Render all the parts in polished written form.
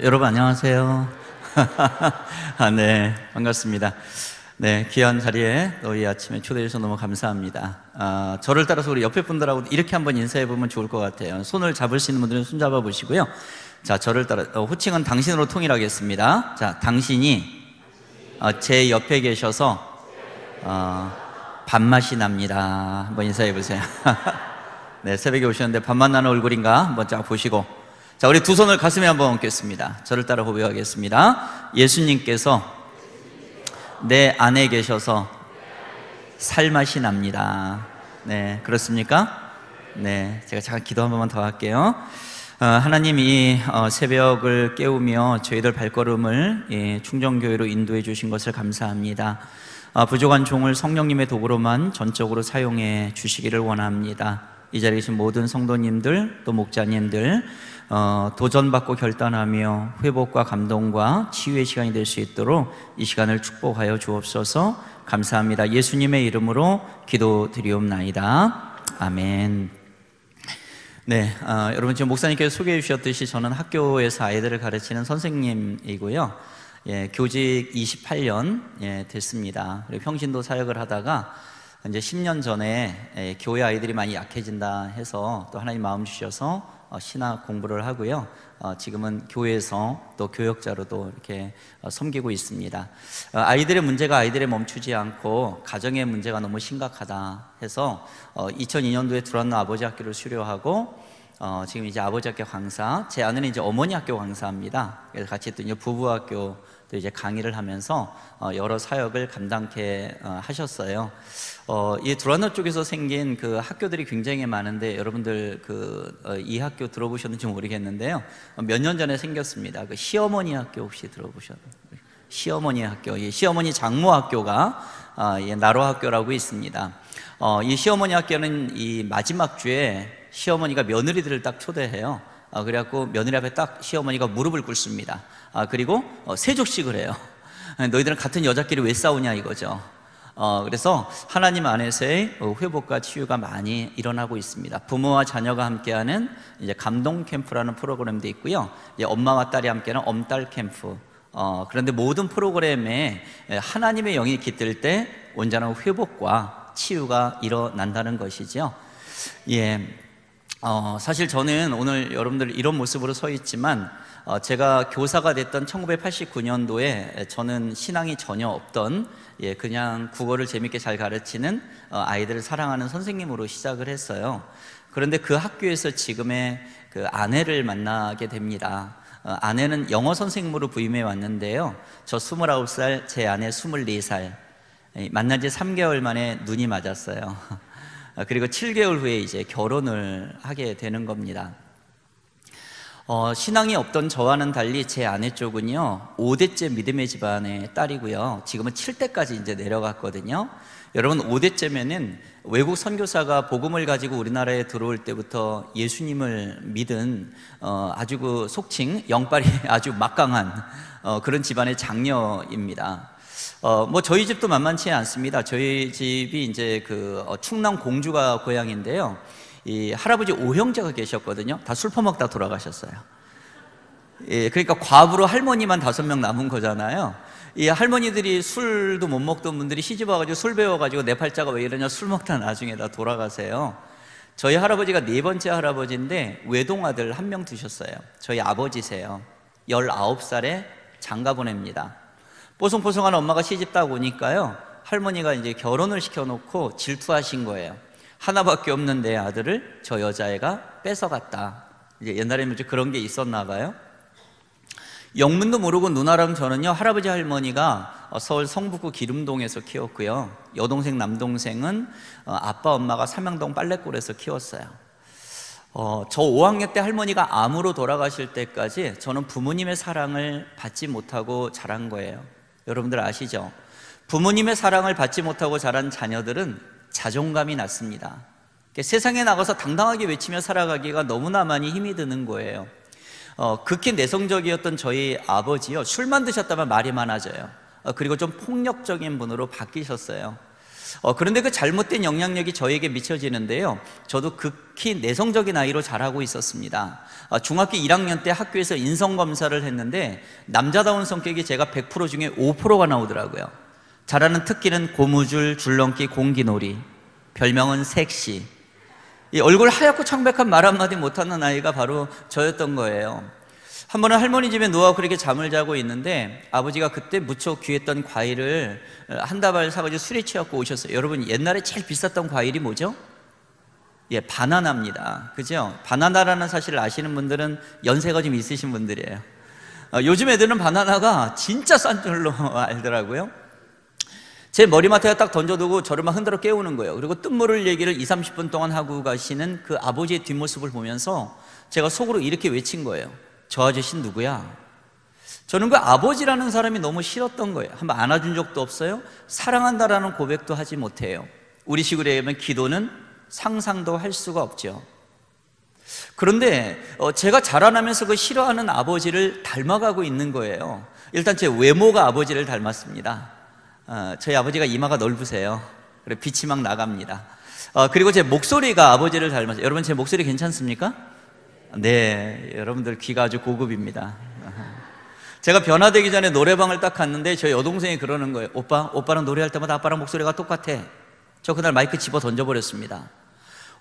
여러분 안녕하세요. 네, 반갑습니다. 네, 귀한 자리에 또 이 아침에 초대해 주셔서 너무 감사합니다. 저를 따라서 우리 옆에 분들하고 이렇게 한번 인사해 보면 좋을 것 같아요. 손을 잡을 수 있는 분들은 손 잡아 보시고요. 자, 저를 따라 호칭은 당신으로 통일하겠습니다. 자, 당신이 제 옆에 계셔서 밥맛이 납니다. 한번 인사해 보세요. 네, 새벽에 오셨는데 밥맛 나는 얼굴인가 한번 쫙 보시고, 자, 우리 두 손을 가슴에 한번 얹겠습니다. 저를 따라 호흡하겠습니다. 예수님께서 내 안에 계셔서 살맛이 납니다. 네, 그렇습니까? 네, 제가 잠깐 기도 한 번만 더 할게요. 하나님, 이 새벽을 깨우며 저희들 발걸음을 충정교회로 인도해 주신 것을 감사합니다. 부족한 종을 성령님의 도구로만 전적으로 사용해 주시기를 원합니다. 이 자리에 계신 모든 성도님들, 또 목자님들, 도전받고 결단하며 회복과 감동과 치유의 시간이 될 수 있도록 이 시간을 축복하여 주옵소서. 감사합니다. 예수님의 이름으로 기도드리옵나이다. 아멘. 네, 여러분, 지금 목사님께서 소개해 주셨듯이 저는 학교에서 아이들을 가르치는 선생님이고요. 예, 교직 28년 됐습니다. 그리고 평신도 사역을 하다가 이제 10년 전에 교회 아이들이 많이 약해진다 해서 또 하나님 마음 주셔서 신학 공부를 하고요. 지금은 교회에서 또 교역자로도 이렇게 섬기고 있습니다. 아이들의 문제가 아이들에 멈추지 않고 가정의 문제가 너무 심각하다 해서 2002년도에 두란노 아버지 학교를 수료하고 지금 이제 아버지 학교 강사, 제 아내는 이제 어머니 학교 강사입니다. 그래서 같이 또 이제 부부 학교 또 이제 강의를 하면서 여러 사역을 감당케 하셨어요. 이 두란노 쪽에서 생긴 그 학교들이 굉장히 많은데 여러분들 이 학교 들어보셨는지 모르겠는데요. 몇 년 전에 생겼습니다. 그 시어머니 학교 혹시 들어보셨나요? 시어머니 학교, 시어머니 장모 학교가 나로 학교라고 있습니다. 이 시어머니 학교는 이 마지막 주에 시어머니가 며느리들을 딱 초대해요. 그래갖고 며느리 앞에 딱 시어머니가 무릎을 꿇습니다. 그리고 세족식을 해요. 너희들은 같은 여자끼리 왜 싸우냐 이거죠. 그래서 하나님 안에서의 회복과 치유가 많이 일어나고 있습니다. 부모와 자녀가 함께하는 이제 감동 캠프라는 프로그램도 있고요. 이제 엄마와 딸이 함께하는 엄딸 캠프. 그런데 모든 프로그램에 하나님의 영이 깃들 때 온전한 회복과 치유가 일어난다는 것이죠. 예. 사실 저는 오늘 여러분들 이런 모습으로 서 있지만 제가 교사가 됐던 1989년도에 저는 신앙이 전혀 없던 그냥 국어를 재밌게 잘 가르치는 아이들을 사랑하는 선생님으로 시작을 했어요. 그런데 그 학교에서 지금의 그 아내를 만나게 됩니다. 아내는 영어 선생님으로 부임해 왔는데요. 저 29살, 제 아내 24살. 만난 지 3개월 만에 눈이 맞았어요. 그리고 7개월 후에 이제 결혼을 하게 되는 겁니다. 신앙이 없던 저와는 달리 제 아내 쪽은요 5대째 믿음의 집안의 딸이고요. 지금은 7대까지 이제 내려갔거든요. 여러분, 5대째면은 외국 선교사가 복음을 가지고 우리나라에 들어올 때부터 예수님을 믿은 아주 그 속칭 영빨이 아주 막강한 그런 집안의 장녀입니다. 뭐 저희 집도 만만치 않습니다. 저희 집이 이제 충남 공주가 고향인데요. 이 할아버지 5형제가 계셨거든요. 다 술 퍼먹다 돌아가셨어요. 예, 그러니까 과부로 할머니만 5명 남은 거잖아요. 이 할머니들이 술도 못 먹던 분들이 시집 와가지고 술 배워가지고 내 팔자가 왜 이러냐, 술 먹다 나중에 다 돌아가세요. 저희 할아버지가 4번째 할아버지인데 외동아들 1명 두셨어요. 저희 아버지세요. 19살에 장가 보냅니다. 뽀송뽀송한 엄마가 시집 딱 오니까요, 할머니가 이제 결혼을 시켜놓고 질투하신 거예요. 하나밖에 없는 내 아들을 저 여자애가 뺏어갔다. 이제 옛날에는 좀 그런 게 있었나 봐요. 영문도 모르고 누나랑 저는요, 할아버지 할머니가 서울 성북구 기름동에서 키웠고요. 여동생 남동생은 아빠 엄마가 삼양동 빨래골에서 키웠어요. 저 5학년 때 할머니가 암으로 돌아가실 때까지 저는 부모님의 사랑을 받지 못하고 자란 거예요. 여러분들 아시죠? 부모님의 사랑을 받지 못하고 자란 자녀들은 자존감이 낮습니다. 세상에 나가서 당당하게 외치며 살아가기가 너무나 많이 힘이 드는 거예요. 극히 내성적이었던 저희 아버지요, 술만 드셨다면 말이 많아져요. 그리고 좀 폭력적인 분으로 바뀌셨어요. 그런데 그 잘못된 영향력이 저에게 미쳐지는데요, 저도 극히 내성적인 아이로 자라고 있었습니다. 중학교 1학년 때 학교에서 인성검사를 했는데 남자다운 성격이 제가 100% 중에 5%가 나오더라고요. 잘하는 특기는 고무줄, 줄넘기, 공기놀이, 별명은 섹시. 이 얼굴 하얗고 창백한 말 한마디 못하는 아이가 바로 저였던 거예요. 한 번은 할머니 집에 누워 그렇게 잠을 자고 있는데 아버지가 그때 무척 귀했던 과일을 한 다발 사가지고 술에 취하고 오셨어요. 여러분, 옛날에 제일 비쌌던 과일이 뭐죠? 예, 바나나입니다. 그죠? 바나나라는 사실을 아시는 분들은 연세가 좀 있으신 분들이에요. 요즘 애들은 바나나가 진짜 싼 줄로 알더라고요. 제 머리맡에 딱 던져두고 저를 막 흔들어 깨우는 거예요. 그리고 뜬모를 얘기를 20-30분 동안 하고 가시는 그 아버지의 뒷모습을 보면서 제가 속으로 이렇게 외친 거예요. 저 아저씨 누구야? 저는 그 아버지라는 사람이 너무 싫었던 거예요. 한번 안아준 적도 없어요. 사랑한다라는 고백도 하지 못해요. 우리식으로 얘기하면 기도는 상상도 할 수가 없죠. 그런데 제가 자라나면서 그 싫어하는 아버지를 닮아가고 있는 거예요. 일단 제 외모가 아버지를 닮았습니다. 저희 아버지가 이마가 넓으세요. 그리고 빛이 막 나갑니다. 그리고 제 목소리가 아버지를 닮았어요. 여러분, 제 목소리 괜찮습니까? 네, 여러분들 귀가 아주 고급입니다. 제가 변화되기 전에 노래방을 딱 갔는데 저희 여동생이 그러는 거예요. 오빠랑 노래할 때마다 아빠랑 목소리가 똑같아. 저 그날 마이크 집어 던져버렸습니다.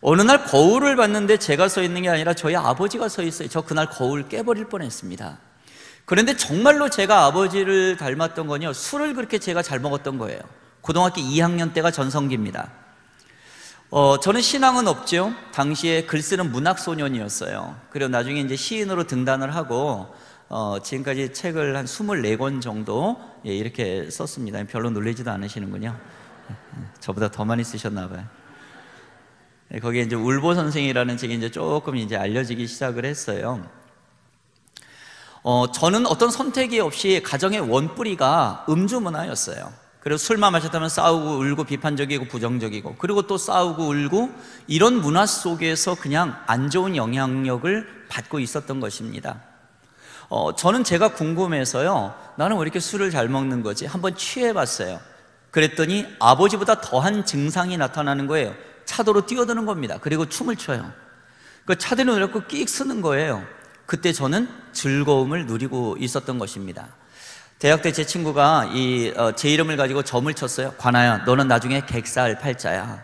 어느 날 거울을 봤는데 제가 서 있는 게 아니라 저희 아버지가 서 있어요. 저 그날 거울 깨버릴 뻔했습니다. 그런데 정말로 제가 아버지를 닮았던 건요, 술을 그렇게 제가 잘 먹었던 거예요. 고등학교 2학년 때가 전성기입니다. 저는 신앙은 없죠. 당시에 글 쓰는 문학소년이었어요. 그리고 나중에 이제 시인으로 등단을 하고 지금까지 책을 한 24권 정도 이렇게 썼습니다. 별로 놀라지도 않으시는군요. 저보다 더 많이 쓰셨나 봐요. 거기에 이제 울보 선생이라는 책이 이제 조금 이제 알려지기 시작을 했어요. 저는 어떤 선택이 없이 가정의 원뿌리가 음주 문화였어요. 그리고 술만 마셨다면 싸우고 울고 비판적이고 부정적이고, 그리고 또 싸우고 울고, 이런 문화 속에서 그냥 안 좋은 영향력을 받고 있었던 것입니다. 저는 제가 궁금해서요, 나는 왜 이렇게 술을 잘 먹는 거지? 한번 취해봤어요. 그랬더니 아버지보다 더한 증상이 나타나는 거예요. 차도로 뛰어드는 겁니다. 그리고 춤을 춰요. 그 차도로 내려고 끽 쓰는 거예요. 그때 저는 즐거움을 누리고 있었던 것입니다. 대학 때 제 친구가 제 이름을 가지고 점을 쳤어요. 관아야, 너는 나중에 객사할 팔자야.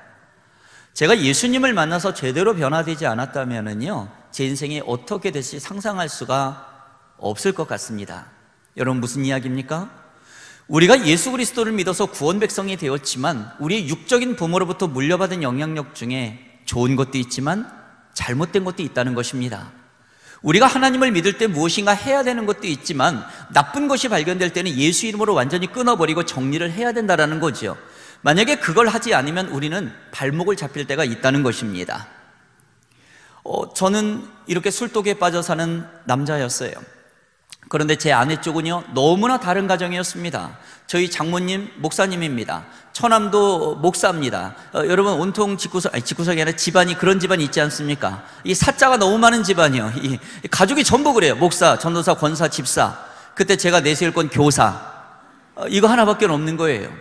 제가 예수님을 만나서 제대로 변화되지 않았다면요, 제 인생이 어떻게 될지 상상할 수가 없을 것 같습니다. 여러분, 무슨 이야기입니까? 우리가 예수 그리스도를 믿어서 구원 백성이 되었지만 우리의 육적인 부모로부터 물려받은 영향력 중에 좋은 것도 있지만 잘못된 것도 있다는 것입니다. 우리가 하나님을 믿을 때 무엇인가 해야 되는 것도 있지만 나쁜 것이 발견될 때는 예수 이름으로 완전히 끊어버리고 정리를 해야 된다는 거죠. 만약에 그걸 하지 않으면 우리는 발목을 잡힐 때가 있다는 것입니다. 저는 이렇게 술독에 빠져 사는 남자였어요. 그런데 제 아내 쪽은요, 너무나 다른 가정이었습니다. 저희 장모님 목사님입니다. 처남도 목사입니다. 여러분, 온통 집구석이 아니라 집안이 그런 집안이 있지 않습니까? 이 사자가 너무 많은 집안이요. 이 가족이 전부 그래요. 목사, 전도사, 권사, 집사. 그때 제가 내세울 건 교사. 이거 하나밖에 없는 거예요.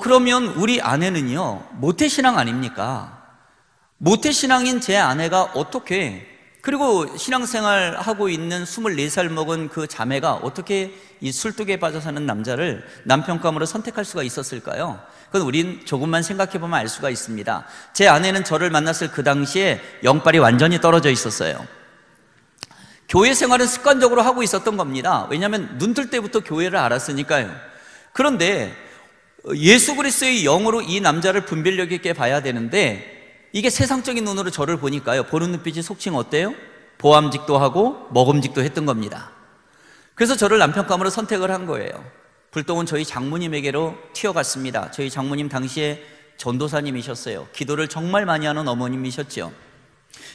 그러면 우리 아내는요, 모태신앙 아닙니까? 모태신앙인 제 아내가 어떻게, 그리고 신앙생활 하고 있는 24살 먹은 그 자매가 어떻게 이 술독에 빠져 사는 남자를 남편감으로 선택할 수가 있었을까요? 그건 우린 조금만 생각해보면 알 수가 있습니다. 제 아내는 저를 만났을 그 당시에 영빨이 완전히 떨어져 있었어요. 교회 생활은 습관적으로 하고 있었던 겁니다. 왜냐하면 눈 뜰 때부터 교회를 알았으니까요. 그런데 예수 그리스도의 영으로 이 남자를 분별력 있게 봐야 되는데, 이게 세상적인 눈으로 저를 보니까요, 보는 눈빛이 속칭 어때요? 보암직도 하고 먹음직도 했던 겁니다. 그래서 저를 남편감으로 선택을 한 거예요. 불똥은 저희 장모님에게로 튀어갔습니다. 저희 장모님 당시에 전도사님이셨어요. 기도를 정말 많이 하는 어머님이셨죠.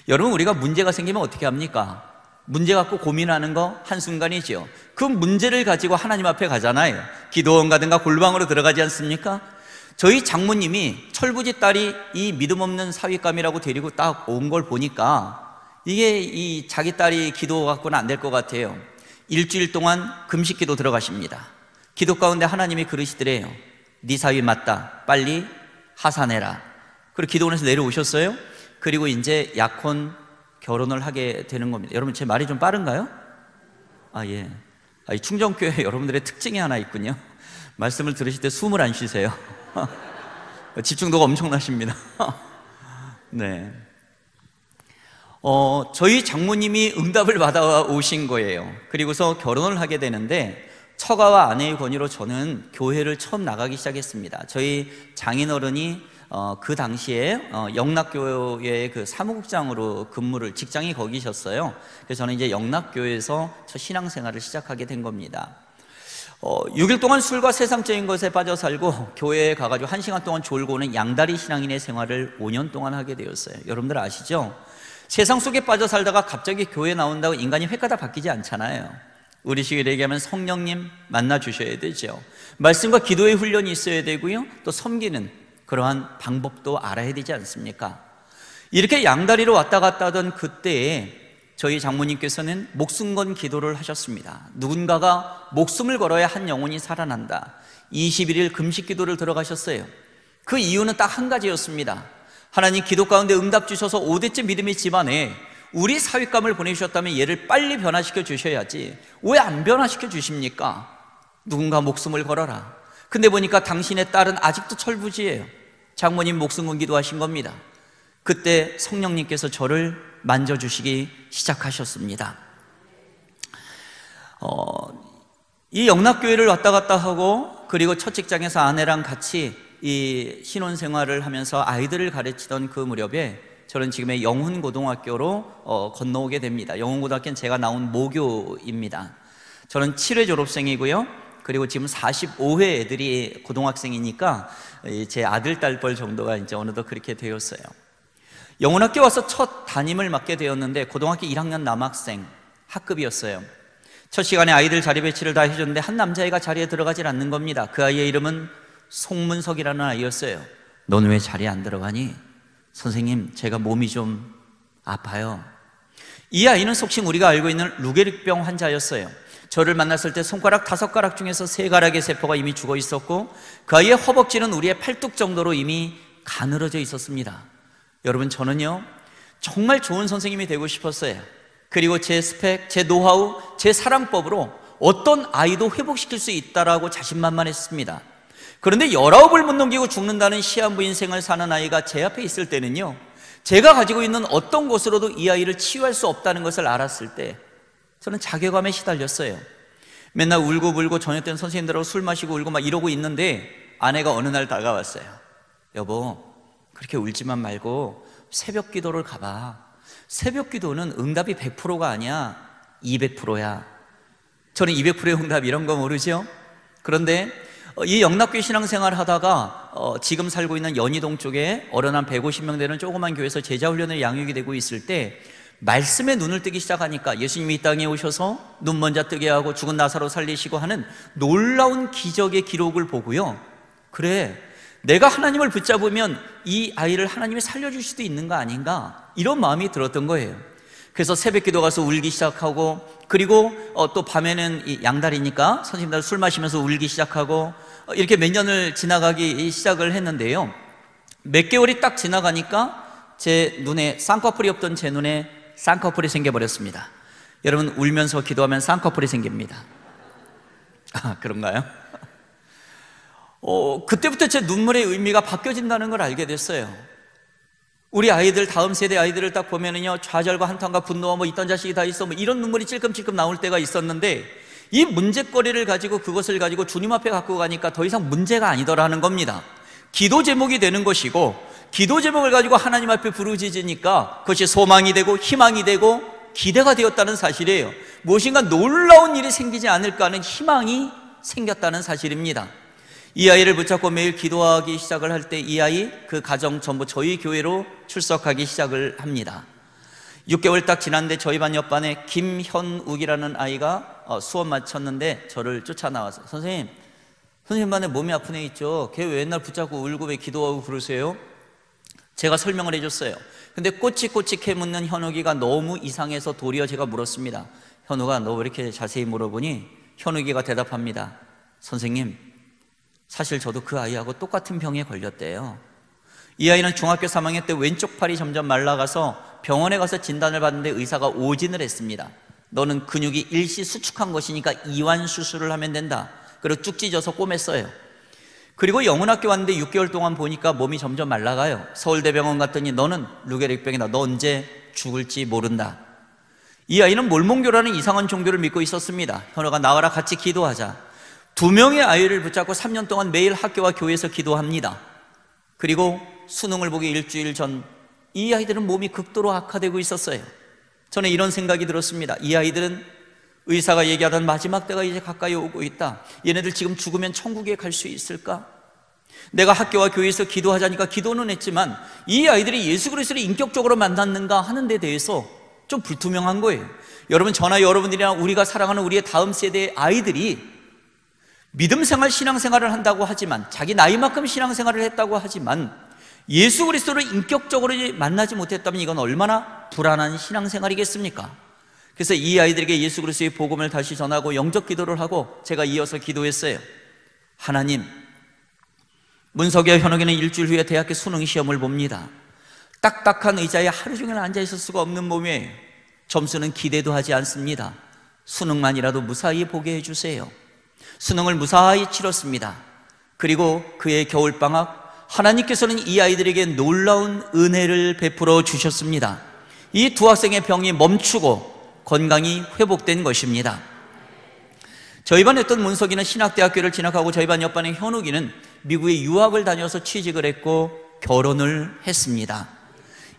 여러분, 우리가 문제가 생기면 어떻게 합니까? 문제 갖고 고민하는 거 한순간이죠. 그 문제를 가지고 하나님 앞에 가잖아요. 기도원 가든가 골방으로 들어가지 않습니까? 저희 장모님이 철부지 딸이 이 믿음 없는 사윗감이라고 데리고 딱 온 걸 보니까 이게 이 자기 딸이 기도 갖고는 안 될 것 같아요. 일주일 동안 금식 기도 들어가십니다. 기도 가운데 하나님이 그러시더래요. 네 사위 맞다, 빨리 하산해라. 그리고 기도원에서 내려오셨어요. 그리고 이제 약혼 결혼을 하게 되는 겁니다. 여러분, 제 말이 좀 빠른가요? 예. 이 충정교회 여러분들의 특징이 하나 있군요. 말씀을 들으실 때 숨을 안 쉬세요. 집중도가 엄청나십니다. 네. 저희 장모님이 응답을 받아오신 거예요. 그리고서 결혼을 하게 되는데, 처가와 아내의 권유로 저는 교회를 처음 나가기 시작했습니다. 저희 장인어른이 그 당시에 영락교회의 그 사무국장으로 근무를, 직장이 거기셨어요. 그래서 저는 이제 영락교회에서 첫 신앙생활을 시작하게 된 겁니다. 6일 동안 술과 세상적인 것에 빠져 살고 교회에 가가지고 1시간 동안 졸고 오는 양다리 신앙인의 생활을 5년 동안 하게 되었어요. 여러분들 아시죠? 세상 속에 빠져 살다가 갑자기 교회에 나온다고 인간이 획가다 바뀌지 않잖아요. 우리식으로 얘기하면 성령님 만나 주셔야 되죠. 말씀과 기도의 훈련이 있어야 되고요, 또 섬기는 그러한 방법도 알아야 되지 않습니까? 이렇게 양다리로 왔다 갔다 하던 그때에 저희 장모님께서는 목숨 건 기도를 하셨습니다. 누군가가 목숨을 걸어야 한 영혼이 살아난다. 21일 금식 기도를 들어가셨어요. 그 이유는 딱 한 가지였습니다. 하나님, 기도 가운데 응답 주셔서 5대째 믿음의 집안에 우리 사윗감을 보내주셨다면 얘를 빨리 변화시켜 주셔야지 왜 안 변화시켜 주십니까? 누군가 목숨을 걸어라. 근데 보니까 당신의 딸은 아직도 철부지예요. 장모님 목숨 건 기도하신 겁니다. 그때 성령님께서 저를 만져주시기 시작하셨습니다. 이 영락교회를 왔다 갔다 하고, 그리고 첫 직장에서 아내랑 같이 이 신혼생활을 하면서 아이들을 가르치던 그 무렵에 저는 지금의 영훈고등학교로 건너오게 됩니다. 영훈고등학교는 제가 나온 모교입니다. 저는 7회 졸업생이고요, 그리고 지금 45회 애들이 고등학생이니까 제 아들, 딸뻘 정도가 이제 어느덧 그렇게 되었어요. 영훈학교 와서 첫 담임을 맡게 되었는데 고등학교 1학년 남학생 학급이었어요. 첫 시간에 아이들 자리 배치를 다 해줬는데 한 남자애가 자리에 들어가질 않는 겁니다. 그 아이의 이름은 송문석이라는 아이였어요. 넌 왜 자리에 안 들어가니? 선생님, 제가 몸이 좀 아파요. 이 아이는 속칭 우리가 알고 있는 루게릭병 환자였어요. 저를 만났을 때 손가락 5가락 중에서 3가락의 세포가 이미 죽어 있었고, 그 아이의 허벅지는 우리의 팔뚝 정도로 이미 가늘어져 있었습니다. 여러분, 저는요 정말 좋은 선생님이 되고 싶었어요. 그리고 제 스펙, 제 노하우, 제 사랑법으로 어떤 아이도 회복시킬 수 있다라고 자신만만했습니다. 그런데 19을 못 넘기고 죽는다는 시한부 인생을 사는 아이가 제 앞에 있을 때는요, 제가 가지고 있는 어떤 것으로도 이 아이를 치유할 수 없다는 것을 알았을 때 저는 자괴감에 시달렸어요. 맨날 울고불고 저녁 때는 선생님들하고 술 마시고 울고 막 이러고 있는데 아내가 어느 날 다가왔어요. 여보, 그렇게 울지만 말고 새벽 기도를 가봐. 새벽 기도는 응답이 100%가 아니야, 200%야. 저는 200%의 응답 이런 거 모르죠? 그런데 이 영락교회 신앙생활 하다가 지금 살고 있는 연희동 쪽에 어른 한 150명 되는 조그만 교회에서 제자훈련을 양육이 되고 있을 때 말씀에 눈을 뜨기 시작하니까 예수님이 이 땅에 오셔서 눈 먼저 뜨게 하고 죽은 나사로 살리시고 하는 놀라운 기적의 기록을 보고요, 그래, 내가 하나님을 붙잡으면 이 아이를 하나님이 살려줄 수도 있는 거 아닌가, 이런 마음이 들었던 거예요. 그래서 새벽 기도 가서 울기 시작하고, 그리고 또 밤에는 이 양다리니까 선생님들 술 마시면서 울기 시작하고, 이렇게 몇 년을 지나가기 시작을 했는데요, 몇 개월이 딱 지나가니까 제 눈에 쌍꺼풀이 없던 제 눈에 쌍꺼풀이 생겨버렸습니다. 여러분, 울면서 기도하면 쌍꺼풀이 생깁니다. 그런가요? 그때부터 제 눈물의 의미가 바뀌어진다는 걸 알게 됐어요. 우리 아이들, 다음 세대 아이들을 딱 보면은요, 좌절과 한탄과 분노와 뭐 이딴 자식이 다 있어, 뭐 이런 눈물이 찔끔찔끔 나올 때가 있었는데, 이 문제거리를 가지고, 그것을 가지고 주님 앞에 갖고 가니까 더 이상 문제가 아니더라는 겁니다. 기도 제목이 되는 것이고, 기도 제목을 가지고 하나님 앞에 부르짖으니까 그것이 소망이 되고 희망이 되고 기대가 되었다는 사실이에요. 무엇인가 놀라운 일이 생기지 않을까 하는 희망이 생겼다는 사실입니다. 이 아이를 붙잡고 매일 기도하기 시작을 할 때 이 아이, 그 가정 전부 저희 교회로 출석하기 시작을 합니다. 6개월 딱 지났는데 저희 반 옆반에 김현욱이라는 아이가 수업 마쳤는데 저를 쫓아 나와서, 선생님 반에 몸이 아픈 애 있죠? 걔 왜 맨날 붙잡고 울고 왜 기도하고 그러세요? 제가 설명을 해줬어요. 근데 꼬치꼬치 캐묻는 현욱이가 너무 이상해서 도리어 제가 물었습니다. 현욱아, 너 왜 이렇게 자세히 물어보니? 현욱이가 대답합니다. 선생님, 사실 저도 그 아이하고 똑같은 병에 걸렸대요. 이 아이는 중학교 3학년 때 왼쪽 팔이 점점 말라가서 병원에 가서 진단을 받는데 의사가 오진을 했습니다. 너는 근육이 일시 수축한 것이니까 이완 수술을 하면 된다. 그리고 쭉 찢어서 꼬맸어요. 그리고 영문학교 왔는데 6개월 동안 보니까 몸이 점점 말라가요. 서울대병원 갔더니 너는 루게릭병이다. 너 언제 죽을지 모른다. 이 아이는 몰몬교라는 이상한 종교를 믿고 있었습니다. 현호가 나와라 같이 기도하자. 2명의 아이를 붙잡고 3년 동안 매일 학교와 교회에서 기도합니다. 그리고 수능을 보기 일주일 전 이 아이들은 몸이 극도로 악화되고 있었어요. 저는 이런 생각이 들었습니다. 이 아이들은 의사가 얘기하던 마지막 때가 이제 가까이 오고 있다. 얘네들 지금 죽으면 천국에 갈 수 있을까? 내가 학교와 교회에서 기도하자니까 기도는 했지만 이 아이들이 예수 그리스도를 인격적으로 만났는가 하는 데 대해서 좀 불투명한 거예요. 여러분, 저나 여러분들이나 우리가 사랑하는 우리의 다음 세대의 아이들이 믿음생활, 신앙생활을 한다고 하지만, 자기 나이만큼 신앙생활을 했다고 하지만 예수 그리스도를 인격적으로 만나지 못했다면 이건 얼마나 불안한 신앙생활이겠습니까? 그래서 이 아이들에게 예수 그리스도의 복음을 다시 전하고 영적 기도를 하고 제가 이어서 기도했어요. 하나님, 문석이와 현옥이는 일주일 후에 대학교 수능 시험을 봅니다. 딱딱한 의자에 하루 종일 앉아있을 수가 없는 몸이에요. 점수는 기대도 하지 않습니다. 수능만이라도 무사히 보게 해주세요. 수능을 무사히 치렀습니다. 그리고 그의 겨울방학, 하나님께서는 이 아이들에게 놀라운 은혜를 베풀어 주셨습니다. 이 두 학생의 병이 멈추고 건강이 회복된 것입니다. 저희 반 했던 문석이는 신학대학교를 진학하고 저희 반 옆반의 현욱이는 미국에 유학을 다녀서 취직을 했고 결혼을 했습니다.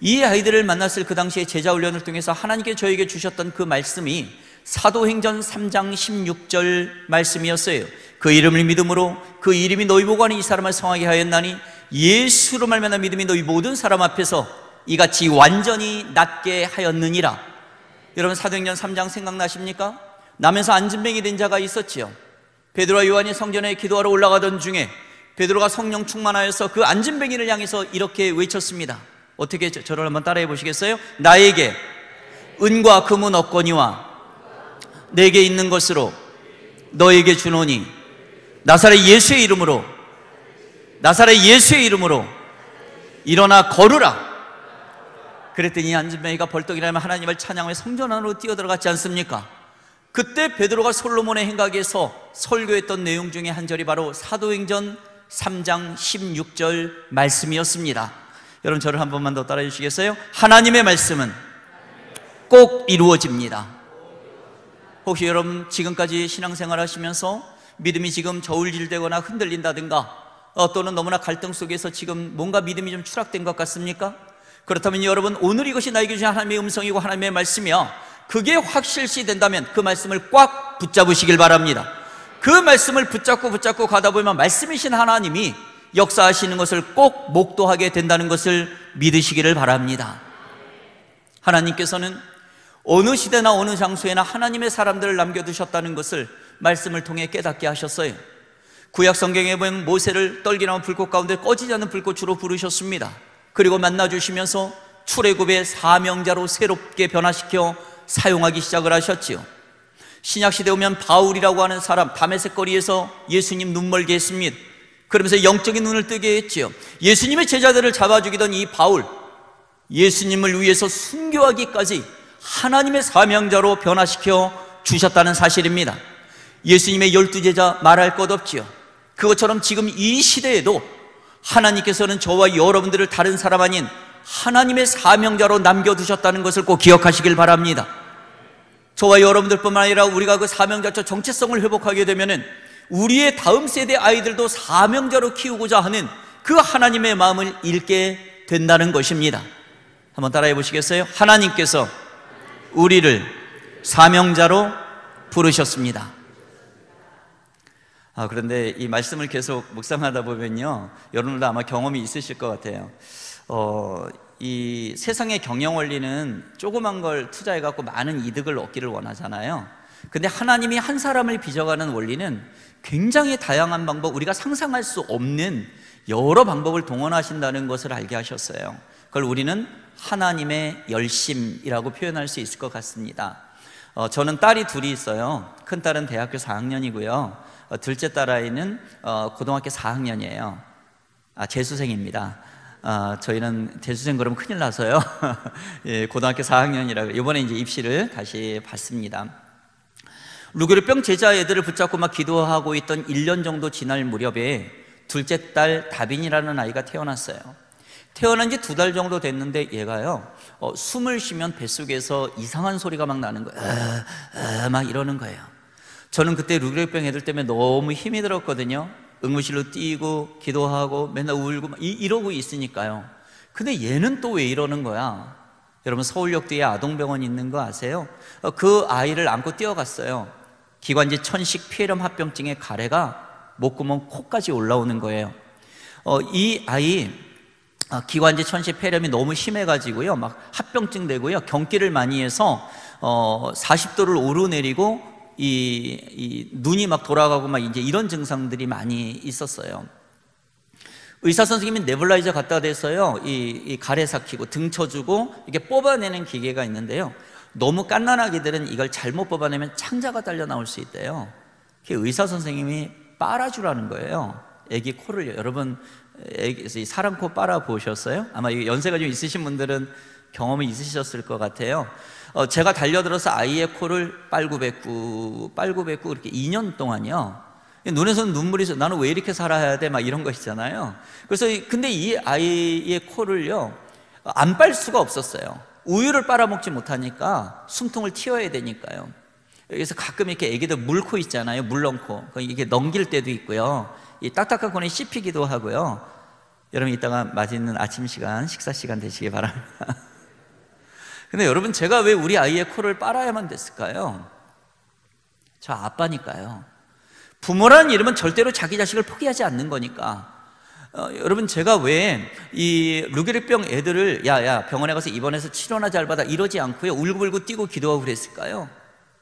이 아이들을 만났을 그 당시에 제자훈련을 통해서 하나님께 저에게 주셨던 그 말씀이 사도행전 3장 16절 말씀이었어요. 그 이름을 믿음으로 그 이름이 너희 보고 하는 이 사람을 성하게 하였나니 예수로 말미암아 믿음이 너희 모든 사람 앞에서 이같이 완전히 낫게 하였느니라. 여러분, 사도행전 3장 생각나십니까? 남에서 안진뱅이 된 자가 있었지요. 베드로와 요한이 성전에 기도하러 올라가던 중에 베드로가 성령 충만하여서 그 안진뱅이를 향해서 이렇게 외쳤습니다. 어떻게 저를 한번 따라해 보시겠어요? 나에게 은과 금은 없거니와 내게 있는 것으로 너에게 주노니 나사렛 예수의 이름으로 일어나 걸으라. 그랬더니 안진뱅이가 벌떡 일어나면 하나님을 찬양하며 성전 안으로 뛰어들어갔지 않습니까? 그때 베드로가 솔로몬의 행각에서 설교했던 내용 중에 한 절이 바로 사도행전 3장 16절 말씀이었습니다. 여러분, 저를 한 번만 더 따라해 주시겠어요? 하나님의 말씀은 꼭 이루어집니다. 혹시 여러분 지금까지 신앙생활 하시면서 믿음이 지금 저울질되거나 흔들린다든가 또는 너무나 갈등 속에서 지금 뭔가 믿음이 좀 추락된 것 같습니까? 그렇다면 여러분, 오늘 이것이 나에게 주신 하나님의 음성이고 하나님의 말씀이야. 그게 확실시 된다면 그 말씀을 꽉 붙잡으시길 바랍니다. 그 말씀을 붙잡고 가다 보면 말씀이신 하나님이 역사하시는 것을 꼭 목도하게 된다는 것을 믿으시기를 바랍니다. 하나님께서는 어느 시대나 어느 장소에나 하나님의 사람들을 남겨두셨다는 것을 말씀을 통해 깨닫게 하셨어요. 구약 성경에 보면 모세를 떨기나무 불꽃 가운데 꺼지지 않는 불꽃으로 부르셨습니다. 그리고 만나주시면서 출애굽의 사명자로 새롭게 변화시켜 사용하기 시작을 하셨지요. 신약시대 오면 바울이라고 하는 사람, 다메섹 거리에서 예수님 눈멀게 했습니다. 그러면서 영적인 눈을 뜨게 했지요. 예수님의 제자들을 잡아 죽이던 이 바울, 예수님을 위해서 순교하기까지 하나님의 사명자로 변화시켜 주셨다는 사실입니다. 예수님의 12제자 말할 것 없지요. 그것처럼 지금 이 시대에도 하나님께서는 저와 여러분들을 다른 사람 아닌 하나님의 사명자로 남겨두셨다는 것을 꼭 기억하시길 바랍니다. 저와 여러분들뿐만 아니라 우리가 그 사명자적 정체성을 회복하게 되면은 우리의 다음 세대 아이들도 사명자로 키우고자 하는 그 하나님의 마음을 잃게 된다는 것입니다. 한번 따라해 보시겠어요? 하나님께서 우리를 사명자로 부르셨습니다. 그런데 이 말씀을 계속 묵상하다 보면요, 여러분들도 아마 경험이 있으실 것 같아요. 이 세상의 경영 원리는 조그만 걸 투자해갖고 많은 이득을 얻기를 원하잖아요. 근데 하나님이 한 사람을 빚어가는 원리는 굉장히 다양한 방법, 우리가 상상할 수 없는 여러 방법을 동원하신다는 것을 알게 하셨어요. 그걸 우리는 하나님의 열심이라고 표현할 수 있을 것 같습니다. 저는 딸이 둘이 있어요. 큰 딸은 대학교 4학년이고요. 둘째 딸아이는 고등학교 4학년이에요. 재수생입니다. 저희는 재수생 그러면 큰일 나서요. 예, 고등학교 4학년이라고 이번에 이제 입시를 다시 봤습니다. 루게르병 제자 애들을 붙잡고 막 기도하고 있던 1년 정도 지날 무렵에 둘째 딸 다빈이라는 아이가 태어났어요. 태어난 지 2달 정도 됐는데 얘가요, 숨을 쉬면 뱃속에서 이상한 소리가 막 나는 거예요. 막 이러는 거예요. 저는 그때 루게르병 애들 때문에 너무 힘이 들었거든요. 응급실로 뛰고 기도하고 맨날 울고 이러고 있으니까요. 근데 얘는 또 왜 이러는 거야? 여러분, 서울역 뒤에 아동병원 있는 거 아세요? 그 아이를 안고 뛰어갔어요. 기관지 천식 폐렴 합병증의 가래가 목구멍 코까지 올라오는 거예요. 이 아이 기관지 천식 폐렴이 너무 심해가지고요, 막 합병증 되고요, 경기를 많이 해서 40도를 오르내리고 이 눈이 막 돌아가고 막 이제 이런 증상들이 많이 있었어요. 의사 선생님이 네블라이저 갖다 대서요, 이 가래 삭히고 등 쳐주고 이게 뽑아내는 기계가 있는데요, 너무 깐난아기들은 이걸 잘못 뽑아내면 창자가 딸려 나올 수 있대요. 의사 선생님이 빨아주라는 거예요. 애기 코를요. 여러분, 사람 코 빨아 보셨어요? 아마 연세가 좀 있으신 분들은 경험이 있으셨을 것 같아요. 제가 달려들어서 아이의 코를 빨고 뱉고 이렇게 2년 동안요, 눈에서는 눈물이 있어. 나는 왜 이렇게 살아야 돼? 막 이런 거 있잖아요. 그래서 근데 이 아이의 코를요, 안 빨 수가 없었어요. 우유를 빨아먹지 못하니까 숨통을 틔워야 되니까요. 그래서 가끔 이렇게 애기들 물코 있잖아요. 물렁코. 이게 넘길 때도 있고요, 이 딱딱한 코는 씹히기도 하고요. 여러분, 이따가 맛있는 아침 시간, 식사 시간 되시기 바랍니다. 근데 여러분, 제가 왜 우리 아이의 코를 빨아야만 됐을까요? 저 아빠니까요. 부모라는 이름은 절대로 자기 자식을 포기하지 않는 거니까. 여러분, 제가 왜 이 루게르병 애들을 야 병원에 가서 입원해서 치료나 잘 받아 이러지 않고요, 울고불고 뛰고 기도하고 그랬을까요?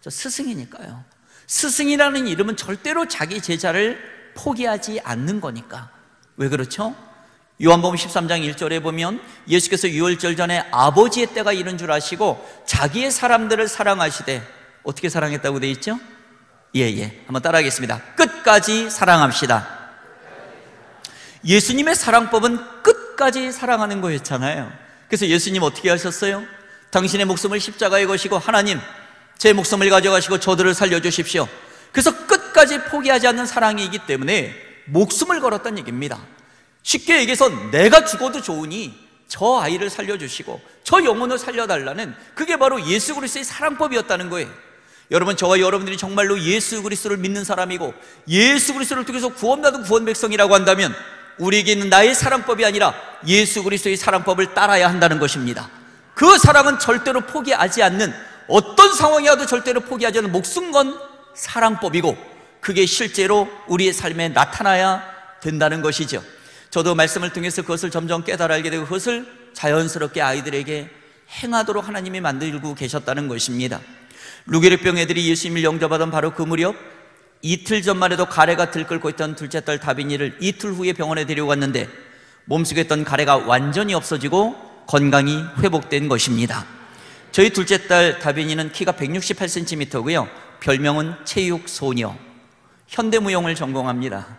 저 스승이니까요. 스승이라는 이름은 절대로 자기 제자를 포기하지 않는 거니까. 왜 그렇죠? 요한복음 13장 1절에 보면 예수께서 유월절 전에 아버지의 때가 이른 줄 아시고 자기의 사람들을 사랑하시되, 어떻게 사랑했다고 되어 있죠? 한번 따라하겠습니다. 끝까지 사랑합시다. 예수님의 사랑법은 끝까지 사랑하는 거였잖아요. 그래서 예수님 어떻게 하셨어요? 당신의 목숨을 십자가에 거시고, 하나님, 제 목숨을 가져가시고 저들을 살려주십시오. 그래서 끝까지 포기하지 않는 사랑이기 때문에 목숨을 걸었다는 얘기입니다. 쉽게 얘기해서 내가 죽어도 좋으니 저 아이를 살려주시고 저 영혼을 살려달라는, 그게 바로 예수 그리스도의 사랑법이었다는 거예요. 여러분, 저와 여러분들이 정말로 예수 그리스도를 믿는 사람이고 예수 그리스도를 통해서 구원받은 구원 백성이라고 한다면 우리에게 있는 나의 사랑법이 아니라 예수 그리스도의 사랑법을 따라야 한다는 것입니다. 그 사랑은 절대로 포기하지 않는, 어떤 상황이라도 절대로 포기하지 않는 목숨 건 사랑법이고, 그게 실제로 우리의 삶에 나타나야 된다는 것이죠. 저도 말씀을 통해서 그것을 점점 깨달아 알게 되고 그것을 자연스럽게 아이들에게 행하도록 하나님이 만들고 계셨다는 것입니다. 루게르병 애들이 예수님을 영접하던 바로 그 무렵, 이틀 전만 해도 가래가 들끓고 있던 둘째 딸 다빈이를 이틀 후에 병원에 데려갔는데 몸속에 있던 가래가 완전히 없어지고 건강이 회복된 것입니다. 저희 둘째 딸 다빈이는 키가 168cm고요 별명은 체육소녀, 현대무용을 전공합니다.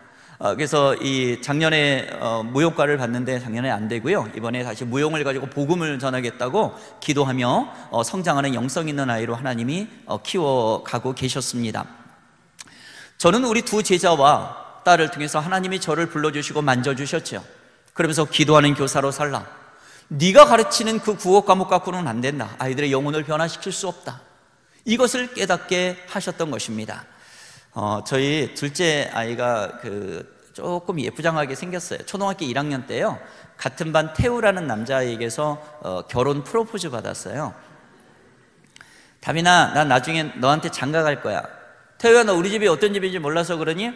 그래서 작년에 무용과를 봤는데 작년에 안 되고요, 이번에 다시 무용을 가지고 복음을 전하겠다고 기도하며 성장하는 영성 있는 아이로 하나님이 키워가고 계셨습니다. 저는 우리 두 제자와 딸을 통해서 하나님이 저를 불러주시고 만져주셨죠. 그러면서 기도하는 교사로 살라, 네가 가르치는 그 국어 과목 갖고는 안 된다, 아이들의 영혼을 변화시킬 수 없다, 이것을 깨닫게 하셨던 것입니다. 저희 둘째 아이가 조금 예쁘장하게 생겼어요. 초등학교 1학년 때요, 같은 반 태우라는 남자에게서 결혼 프로포즈 받았어요. 다빈아, 난 나중에 너한테 장가 갈 거야. 태우야, 너 우리 집이 어떤 집인지 몰라서 그러니?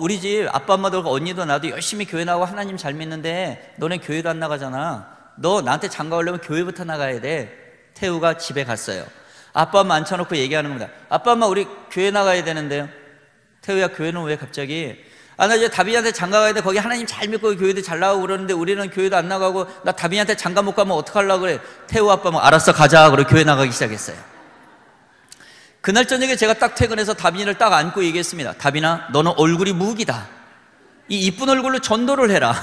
우리 집 아빠 엄마도 언니도 나도 열심히 교회 나가고 하나님 잘 믿는데 너네 교회도 안 나가잖아. 너 나한테 장가 가려면 교회부터 나가야 돼. 태우가 집에 갔어요. 아빠 엄마 앉혀놓고 얘기하는 겁니다. 아빠 엄마, 우리 교회 나가야 되는데요. 태우야, 교회는 왜 갑자기? 나 이제 다빈이한테 장가 가야 돼. 거기 하나님 잘 믿고 교회도 잘 나가고 그러는데 우리는 교회도 안 나가고, 나 다빈이한테 장가 못 가면 어떡하려고 그래. 태우 아빠 뭐 알았어, 가자. 그러고 교회 나가기 시작했어요. 그날 저녁에 제가 딱 퇴근해서 다빈이를 딱 안고 얘기했습니다. 다빈아, 너는 얼굴이 무기다. 이 이쁜 얼굴로 전도를 해라.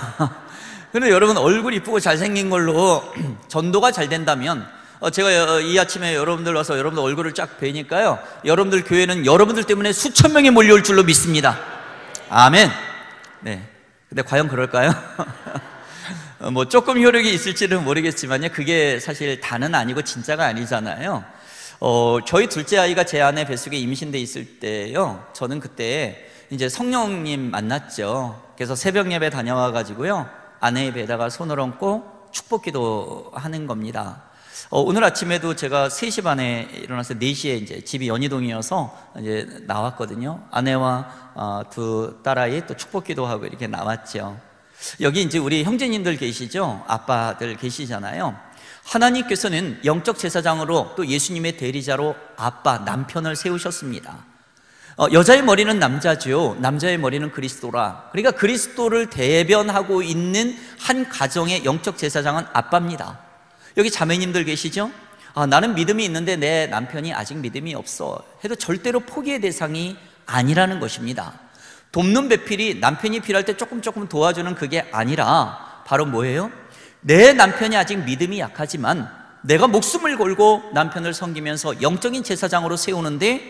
근데 여러분, 얼굴 이쁘고 잘생긴 걸로 전도가 잘 된다면, 제가 이 아침에 여러분들 와서 여러분들 얼굴을 쫙 뵈니까요, 여러분들 교회는 여러분들 때문에 수천 명이 몰려올 줄로 믿습니다. 아멘. 네. 근데 과연 그럴까요? 뭐 조금 효력이 있을지는 모르겠지만요, 그게 사실 다는 아니고 진짜가 아니잖아요. 저희 둘째 아이가 제 아내 뱃속에 임신돼 있을 때요, 저는 그때 이제 성령님 만났죠. 그래서 새벽 예배 다녀와 가지고요, 아내의 배에다가 손을 얹고 축복 기도 하는 겁니다. 오늘 아침에도 제가 3시 반에 일어나서 4시에 이제 집이 연희동이어서 이제 나왔거든요. 아내와 두 딸아이 또 축복 기도하고 이렇게 나왔죠. 여기 이제 우리 형제님들 계시죠? 아빠들 계시잖아요. 하나님께서는 영적 제사장으로 또 예수님의 대리자로 아빠, 남편을 세우셨습니다. 여자의 머리는 남자죠. 남자의 머리는 그리스도라. 그러니까 그리스도를 대변하고 있는 한 가정의 영적 제사장은 아빠입니다. 여기 자매님들 계시죠? 나는 믿음이 있는데 내 남편이 아직 믿음이 없어 해도 절대로 포기의 대상이 아니라는 것입니다. 돕는 배필이 남편이 필요할 때 조금 도와주는 그게 아니라 바로 뭐예요? 내 남편이 아직 믿음이 약하지만 내가 목숨을 걸고 남편을 섬기면서 영적인 제사장으로 세우는데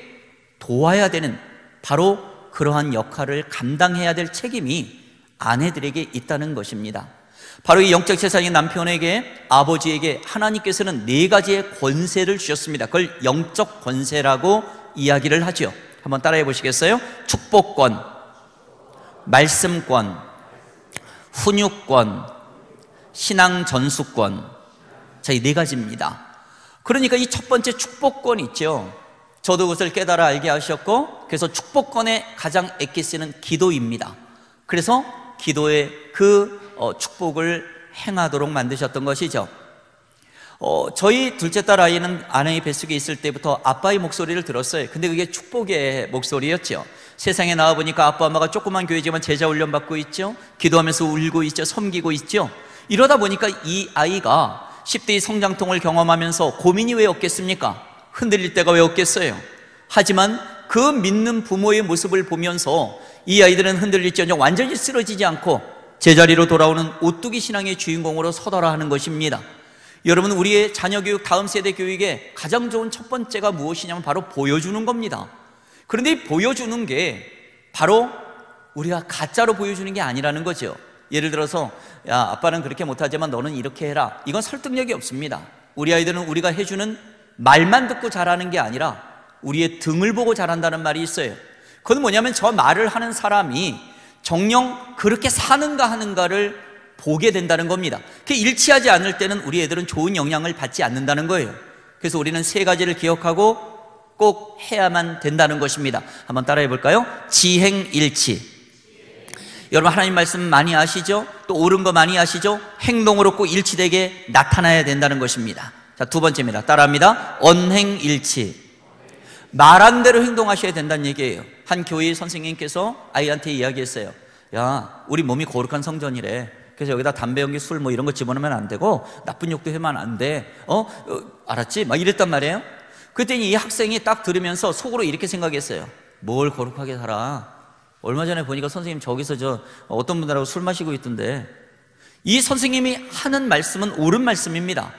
도와야 되는, 바로 그러한 역할을 감당해야 될 책임이 아내들에게 있다는 것입니다. 바로 이 영적 제사장인 남편에게, 아버지에게 하나님께서는 4가지의 권세를 주셨습니다. 그걸 영적 권세라고 이야기를 하죠. 한번 따라해 보시겠어요? 축복권, 말씀권, 훈육권, 신앙 전수권. 자, 이 4가지입니다. 그러니까 이 첫 번째 축복권 있죠. 저도 그것을 깨달아 알게 하셨고, 그래서 축복권에 가장 애끼 쓰는 기도입니다. 그래서 기도의 그 축복을 행하도록 만드셨던 것이죠. 저희 둘째 딸 아이는 아내의 뱃속에 있을 때부터 아빠의 목소리를 들었어요. 근데 그게 축복의 목소리였죠. 세상에 나와보니까 아빠 엄마가 조그만 교회지만 제자 훈련 받고 있죠. 기도하면서 울고 있죠. 섬기고 있죠. 이러다 보니까 이 아이가 10대의 성장통을 경험하면서 고민이 왜 없겠습니까? 흔들릴 때가 왜 없겠어요? 하지만 그 믿는 부모의 모습을 보면서 이 아이들은 흔들릴지언정 완전히 쓰러지지 않고 제자리로 돌아오는 오뚜기 신앙의 주인공으로 서더라 하는 것입니다. 여러분, 우리의 자녀 교육, 다음 세대 교육에 가장 좋은 첫 번째가 무엇이냐면 바로 보여주는 겁니다. 그런데 이 보여주는 게 바로 우리가 가짜로 보여주는 게 아니라는 거죠. 예를 들어서, 야, 아빠는 그렇게 못하지만 너는 이렇게 해라. 이건 설득력이 없습니다. 우리 아이들은 우리가 해주는 말만 듣고 자라는 게 아니라 우리의 등을 보고 자란다는 말이 있어요. 그건 뭐냐면 저 말을 하는 사람이 정녕 그렇게 사는가 하는가를 보게 된다는 겁니다. 그게 일치하지 않을 때는 우리 애들은 좋은 영향을 받지 않는다는 거예요. 그래서 우리는 3가지를 기억하고 꼭 해야만 된다는 것입니다. 한번 따라해 볼까요? 지행일치. 여러분, 하나님 말씀 많이 아시죠? 또 옳은 거 많이 아시죠? 행동으로 꼭 일치되게 나타나야 된다는 것입니다. 자, 2번째입니다. 따라합니다. 언행일치. 말한 대로 행동하셔야 된다는 얘기예요. 한 교회 선생님께서 아이한테 이야기했어요. 야, 우리 몸이 거룩한 성전이래. 그래서 여기다 담배 연기, 술 뭐 이런 거 집어넣으면 안 되고 나쁜 욕도 하면 안 돼. 알았지? 막 이랬단 말이에요. 그랬더니 이 학생이 딱 들으면서 속으로 이렇게 생각했어요. 뭘 거룩하게 살아. 얼마 전에 보니까 선생님 저기서 어떤 분들하고 술 마시고 있던데. 이 선생님이 하는 말씀은 옳은 말씀입니다.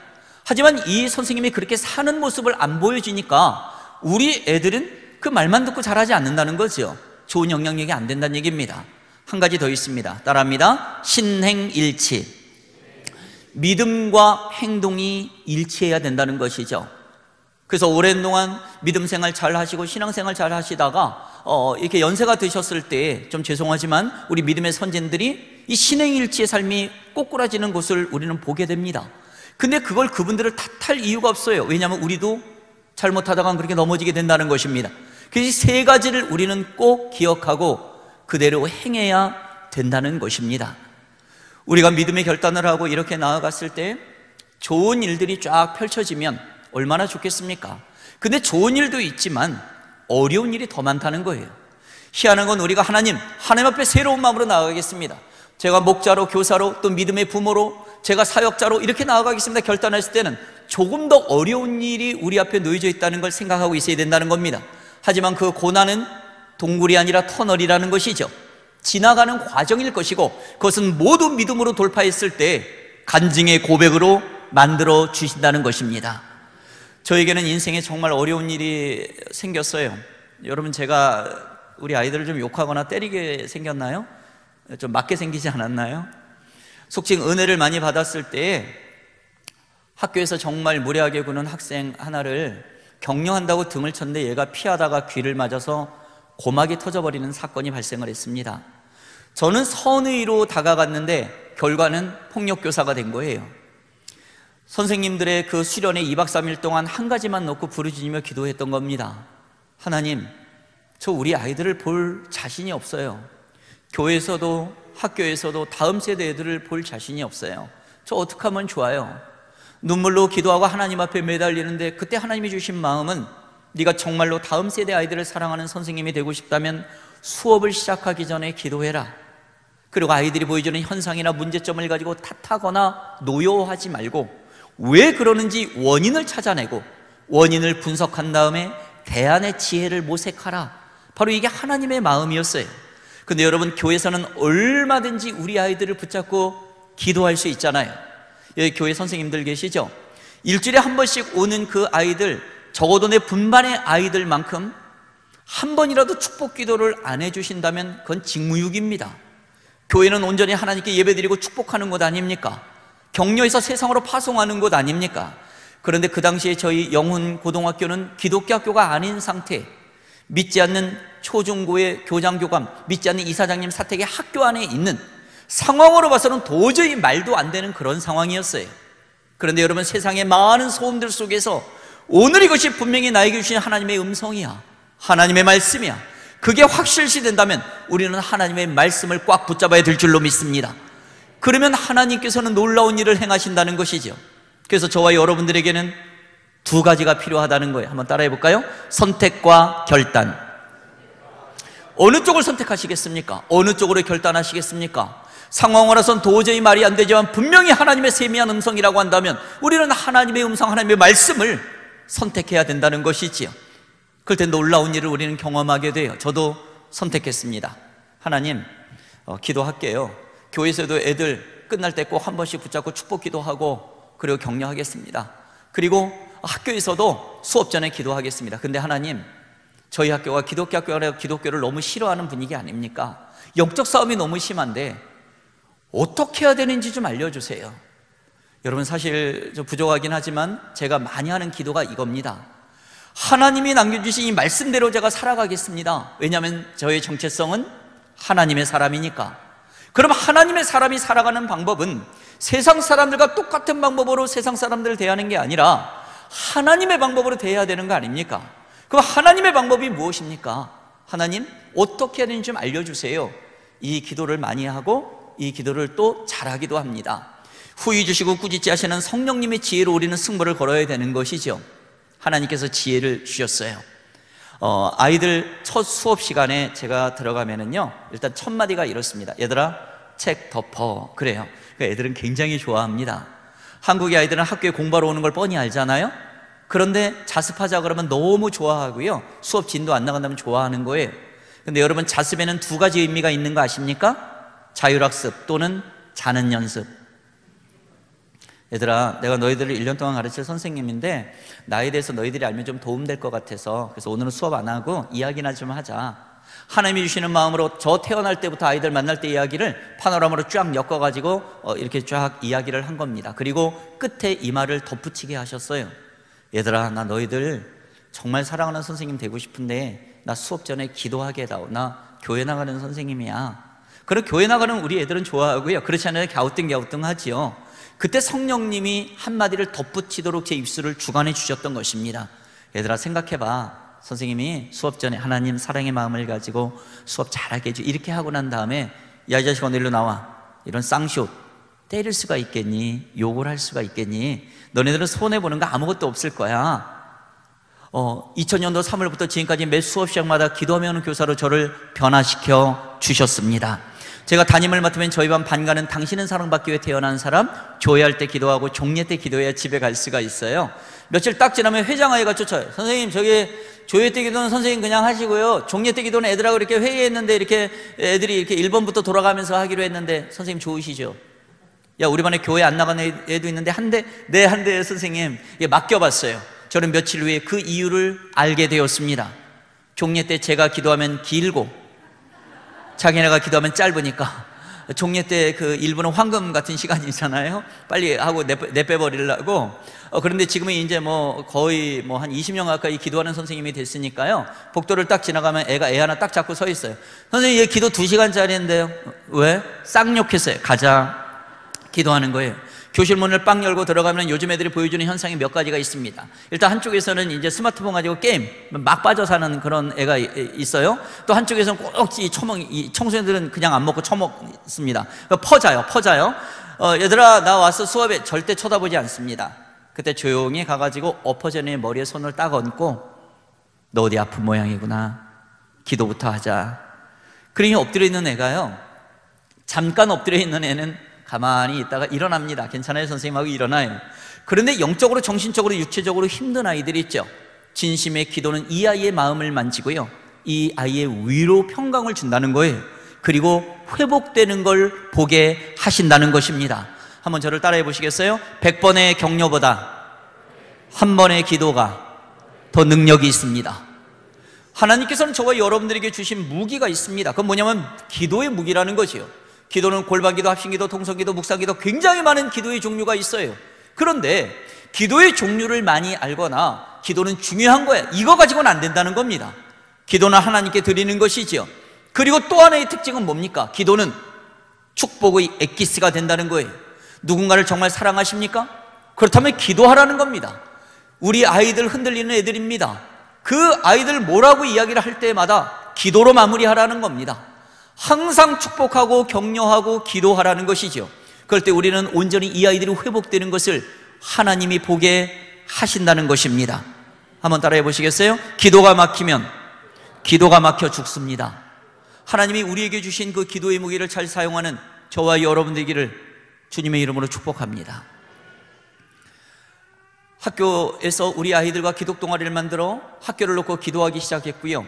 하지만 이 선생님이 그렇게 사는 모습을 안 보여주니까 우리 애들은 그 말만 듣고 자라지 않는다는 거죠. 좋은 영향력이 안 된다는 얘기입니다. 한 가지 더 있습니다. 따라합니다. 신행일치. 믿음과 행동이 일치해야 된다는 것이죠. 그래서 오랜 동안 믿음 생활 잘 하시고 신앙 생활 잘 하시다가 이렇게 연세가 드셨을 때 좀 죄송하지만 우리 믿음의 선진들이 이 신행일치의 삶이 꼬꾸라지는 것을 우리는 보게 됩니다. 근데 그걸 그분들을 탓할 이유가 없어요. 왜냐하면 우리도 잘못하다가 그렇게 넘어지게 된다는 것입니다. 그래서 3가지를 우리는 꼭 기억하고 그대로 행해야 된다는 것입니다. 우리가 믿음의 결단을 하고 이렇게 나아갔을 때 좋은 일들이 쫙 펼쳐지면 얼마나 좋겠습니까? 근데 좋은 일도 있지만 어려운 일이 더 많다는 거예요. 희한한 건 우리가 하나님 앞에 새로운 마음으로 나아가겠습니다. 제가 목자로, 교사로, 또 믿음의 부모로, 제가 사역자로 이렇게 나아가겠습니다 결단했을 때는 조금 더 어려운 일이 우리 앞에 놓여져 있다는 걸 생각하고 있어야 된다는 겁니다. 하지만 그 고난은 동굴이 아니라 터널이라는 것이죠. 지나가는 과정일 것이고, 그것은 모두 믿음으로 돌파했을 때 간증의 고백으로 만들어 주신다는 것입니다. 저에게는 인생에 정말 어려운 일이 생겼어요. 여러분, 제가 우리 아이들을 좀 욕하거나 때리게 생겼나요? 좀 맞게 생기지 않았나요? 속칭 은혜를 많이 받았을 때 학교에서 정말 무례하게 구는 학생 하나를 격려한다고 등을 쳤는데 얘가 피하다가 귀를 맞아서 고막이 터져버리는 사건이 발생을 했습니다. 저는 선의로 다가갔는데 결과는 폭력교사가 된 거예요. 선생님들의 그 수련회 2박 3일 동안 한 가지만 놓고 부르짖으며 기도했던 겁니다. 하나님, 저 우리 아이들을 볼 자신이 없어요. 교회에서도 학교에서도 다음 세대 애들을 볼 자신이 없어요. 저 어떻게 하면 좋아요? 눈물로 기도하고 하나님 앞에 매달리는데, 그때 하나님이 주신 마음은 네가 정말로 다음 세대 아이들을 사랑하는 선생님이 되고 싶다면 수업을 시작하기 전에 기도해라. 그리고 아이들이 보여주는 현상이나 문제점을 가지고 탓하거나 노여워하지 말고 왜 그러는지 원인을 찾아내고 원인을 분석한 다음에 대안의 지혜를 모색하라. 바로 이게 하나님의 마음이었어요. 근데 여러분, 교회에서는 얼마든지 우리 아이들을 붙잡고 기도할 수 있잖아요. 여기 교회 선생님들 계시죠? 일주일에 한 번씩 오는 그 아이들, 적어도 내 분반의 아이들만큼 한 번이라도 축복 기도를 안 해주신다면 그건 직무유기입니다. 교회는 온전히 하나님께 예배드리고 축복하는 곳 아닙니까? 격려해서 세상으로 파송하는 곳 아닙니까? 그런데 그 당시에 저희 영훈 고등학교는 기독교 학교가 아닌 상태, 믿지 않는 초중고의 교장교감, 믿지 않는 이사장님 사택의 학교 안에 있는 상황으로 봐서는 도저히 말도 안 되는 그런 상황이었어요. 그런데 여러분, 세상의 많은 소음들 속에서 오늘 이것이 분명히 나에게 주신 하나님의 음성이야, 하나님의 말씀이야, 그게 확실시 된다면 우리는 하나님의 말씀을 꽉 붙잡아야 될 줄로 믿습니다. 그러면 하나님께서는 놀라운 일을 행하신다는 것이죠. 그래서 저와 여러분들에게는 두 가지가 필요하다는 거예요. 한번 따라해 볼까요? 선택과 결단. 어느 쪽을 선택하시겠습니까? 어느 쪽으로 결단하시겠습니까? 상황으로선 도저히 말이 안 되지만 분명히 하나님의 세미한 음성이라고 한다면 우리는 하나님의 음성, 하나님의 말씀을 선택해야 된다는 것이지요. 그럴 때 놀라운 일을 우리는 경험하게 돼요. 저도 선택했습니다. 하나님, 기도할게요. 교회에서도 애들 끝날 때 꼭 한 번씩 붙잡고 축복 기도하고 그리고 격려하겠습니다. 그리고 학교에서도 수업 전에 기도하겠습니다. 근데 하나님, 저희 학교가 기독교 학교라 기독교를 너무 싫어하는 분위기 아닙니까? 영적 싸움이 너무 심한데 어떻게 해야 되는지 좀 알려주세요. 여러분, 사실 좀 부족하긴 하지만 제가 많이 하는 기도가 이겁니다. 하나님이 남겨주신 이 말씀대로 제가 살아가겠습니다. 왜냐하면 저의 정체성은 하나님의 사람이니까. 그럼 하나님의 사람이 살아가는 방법은 세상 사람들과 똑같은 방법으로 세상 사람들을 대하는 게 아니라 하나님의 방법으로 대해야 되는 거 아닙니까? 그럼 하나님의 방법이 무엇입니까? 하나님, 어떻게 해야 되는지 좀 알려주세요. 이 기도를 많이 하고 이 기도를 또 잘하기도 합니다. 후히 주시고 꾸짖지 하시는 성령님의 지혜로 우리는 승부를 걸어야 되는 것이죠. 하나님께서 지혜를 주셨어요. 아이들 첫 수업 시간에 제가 들어가면은요, 일단 첫 마디가 이렇습니다. 얘들아, 책 덮어. 그래요. 애들은 굉장히 좋아합니다. 한국의 아이들은 학교에 공부하러 오는 걸 뻔히 알잖아요. 그런데 자습하자 그러면 너무 좋아하고요, 수업 진도 안 나간다면 좋아하는 거예요. 근데 여러분, 자습에는 두 가지 의미가 있는 거 아십니까? 자율학습 또는 자는 연습. 얘들아, 내가 너희들을 1년 동안 가르칠 선생님인데 나에 대해서 너희들이 알면 좀 도움될 것 같아서 그래서 오늘은 수업 안 하고 이야기나 좀 하자. 하나님이 주시는 마음으로 저 태어날 때부터 아이들 만날 때 이야기를 파노라마로 쫙 엮어가지고 이렇게 쫙 이야기를 한 겁니다. 그리고 끝에 이 말을 덧붙이게 하셨어요. 얘들아, 나 너희들 정말 사랑하는 선생님 되고 싶은데 나 수업 전에 기도하게 해다오. 나 교회 나가는 선생님이야. 그럼 교회 나가는 우리 애들은 좋아하고요, 그렇지 않아요? 갸우뚱하지요. 그때 성령님이 한마디를 덧붙이도록 제 입술을 주관해 주셨던 것입니다. 얘들아, 생각해봐. 선생님이 수업 전에 하나님 사랑의 마음을 가지고 수업 잘하게 해줘, 이렇게 하고 난 다음에 야, 이 자식아, 일로 나와. 이런 쌍쇼 때릴 수가 있겠니? 욕을 할 수가 있겠니? 너네들은 손해보는 거 아무것도 없을 거야. 2000년도 3월부터 지금까지 매 수업 시간마다 기도하며 오는 교사로 저를 변화시켜 주셨습니다. 제가 담임을 맡으면 저희 반 반가는 당신은 사랑받기 위해 태어난 사람, 조회할 때 기도하고 종례 때 기도해야 집에 갈 수가 있어요. 며칠 딱 지나면 회장아이가 쫓아요. 선생님, 저기 조회 때 기도는 선생님 그냥 하시고요, 종례 때 기도는 애들하고 이렇게 회의했는데 이렇게 애들이 이렇게 1번부터 돌아가면서 하기로 했는데 선생님 좋으시죠? 야, 우리 반에 교회 안 나가는 애도 있는데 한 대? 네, 한 대에 선생님. 맡겨봤어요. 저는 며칠 후에 그 이유를 알게 되었습니다. 종례 때 제가 기도하면 길고 자기네가 기도하면 짧으니까, 종례 때 그 1분은 황금 같은 시간이잖아요. 빨리 하고 내빼버리려고. 그런데 지금은 이제 거의 한 20년 가까이 기도하는 선생님이 됐으니까요, 복도를 딱 지나가면 애가 애 하나 딱 잡고 서 있어요. 선생님, 얘 기도 2시간짜리인데요. 왜? 쌍욕했어요. 가자. 기도하는 거예요. 교실 문을 빵 열고 들어가면 요즘 애들이 보여주는 현상이 몇 가지가 있습니다. 일단 한쪽에서는 이제 스마트폰 가지고 게임 막 빠져 사는 그런 애가 있어요. 또 한쪽에서는 꼭 이 청소년들은 그냥 안 먹고 처먹습니다. 퍼자요. 얘들아, 나 왔어. 수업에. 절대 쳐다보지 않습니다. 그때 조용히 가가지고 엎어진 애 머리에 손을 딱 얹고, 너 어디 아픈 모양이구나, 기도부터 하자. 그러니 엎드려 있는 애가요, 잠깐 엎드려 있는 애는 가만히 있다가 일어납니다. 괜찮아요 선생님하고 일어나요. 그런데 영적으로, 정신적으로, 육체적으로 힘든 아이들이 있죠. 진심의 기도는 이 아이의 마음을 만지고요, 이 아이의 위로 평강을 준다는 거예요. 그리고 회복되는 걸 보게 하신다는 것입니다. 한번 저를 따라해 보시겠어요? 100번의 격려보다 한 번의 기도가 더 능력이 있습니다. 하나님께서는 저와 여러분들에게 주신 무기가 있습니다. 그건 뭐냐면 기도의 무기라는 거지요. 기도는 골반기도, 합심기도, 통성기도, 묵상기도, 굉장히 많은 기도의 종류가 있어요. 그런데 기도의 종류를 많이 알거나 기도는 중요한 거야, 이거 가지고는 안 된다는 겁니다. 기도는 하나님께 드리는 것이지요. 그리고 또 하나의 특징은 뭡니까? 기도는 축복의 엑기스가 된다는 거예요. 누군가를 정말 사랑하십니까? 그렇다면 기도하라는 겁니다. 우리 아이들 흔들리는 애들입니다. 그 아이들 뭐라고 이야기를 할 때마다 기도로 마무리하라는 겁니다. 항상 축복하고 격려하고 기도하라는 것이죠. 그럴 때 우리는 온전히 이 아이들이 회복되는 것을 하나님이 보게 하신다는 것입니다. 한번 따라해 보시겠어요? 기도가 막히면 기도가 막혀 죽습니다. 하나님이 우리에게 주신 그 기도의 무기를 잘 사용하는 저와 여러분들에게를 주님의 이름으로 축복합니다. 학교에서 우리 아이들과 기도 동아리를 만들어 학교를 놓고 기도하기 시작했고요,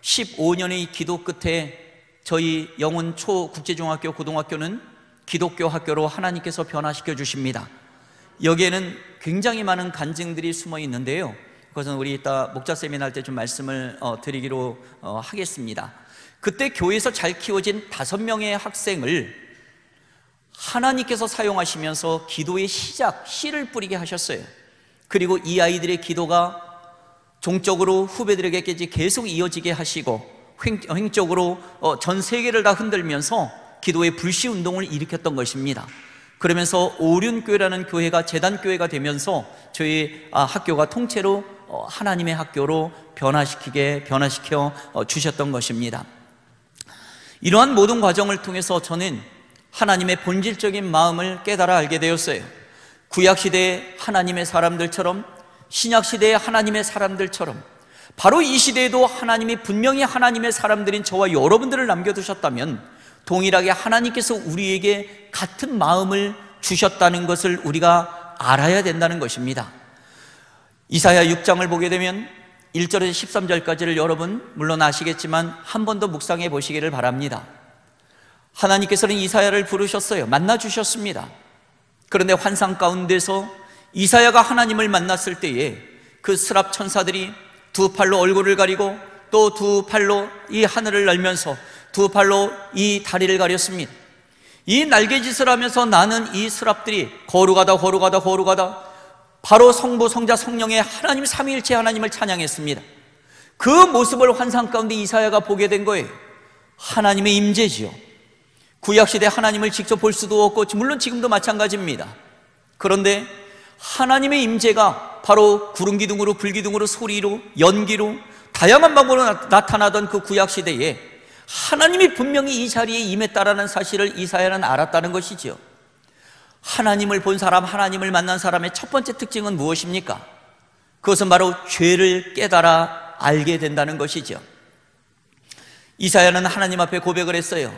15년의 기도 끝에 저희 영훈 초국제중학교 고등학교는 기독교 학교로 하나님께서 변화시켜 주십니다. 여기에는 굉장히 많은 간증들이 숨어 있는데요, 그것은 우리 이따 목자 세미나 할 때 좀 말씀을 드리기로 하겠습니다. 그때 교회에서 잘 키워진 5명의 학생을 하나님께서 사용하시면서 기도의 시작, 씨를 뿌리게 하셨어요. 그리고 이 아이들의 기도가 종적으로 후배들에게까지 계속 이어지게 하시고 횡적으로 전 세계를 다 흔들면서 기도의 불씨 운동을 일으켰던 것입니다. 그러면서 오륜교회라는 교회가 재단교회가 되면서 저희 학교가 통째로 하나님의 학교로 변화시켜 주셨던 것입니다. 이러한 모든 과정을 통해서 저는 하나님의 본질적인 마음을 깨달아 알게 되었어요. 구약시대의 하나님의 사람들처럼, 신약시대의 하나님의 사람들처럼, 바로 이 시대에도 하나님이 분명히 하나님의 사람들인 저와 여러분들을 남겨두셨다면 동일하게 하나님께서 우리에게 같은 마음을 주셨다는 것을 우리가 알아야 된다는 것입니다. 이사야 6장을 보게 되면 1절에서 13절까지를 여러분 물론 아시겠지만 한 번 더 묵상해 보시기를 바랍니다. 하나님께서는 이사야를 부르셨어요. 만나주셨습니다. 그런데 환상 가운데서 이사야가 하나님을 만났을 때에 그 스랍 천사들이 두 팔로 얼굴을 가리고 또 두 팔로 이 하늘을 날면서 두 팔로 이 다리를 가렸습니다. 이 날개짓을 하면서 나는 이 스랍들이 거룩하다 바로 성부, 성자, 성령의 하나님 삼위일체 하나님을 찬양했습니다. 그 모습을 환상 가운데 이사야가 보게 된 거예요. 하나님의 임재지요. 구약시대 하나님을 직접 볼 수도 없고 물론 지금도 마찬가지입니다. 그런데 하나님의 임재가 바로 구름기둥으로, 불기둥으로, 소리로, 연기로 다양한 방법으로 나타나던 그 구약시대에 하나님이 분명히 이 자리에 임했다라는 사실을 이사야는 알았다는 것이죠. 하나님을 본 사람, 하나님을 만난 사람의 첫 번째 특징은 무엇입니까? 그것은 바로 죄를 깨달아 알게 된다는 것이죠. 이사야는 하나님 앞에 고백을 했어요.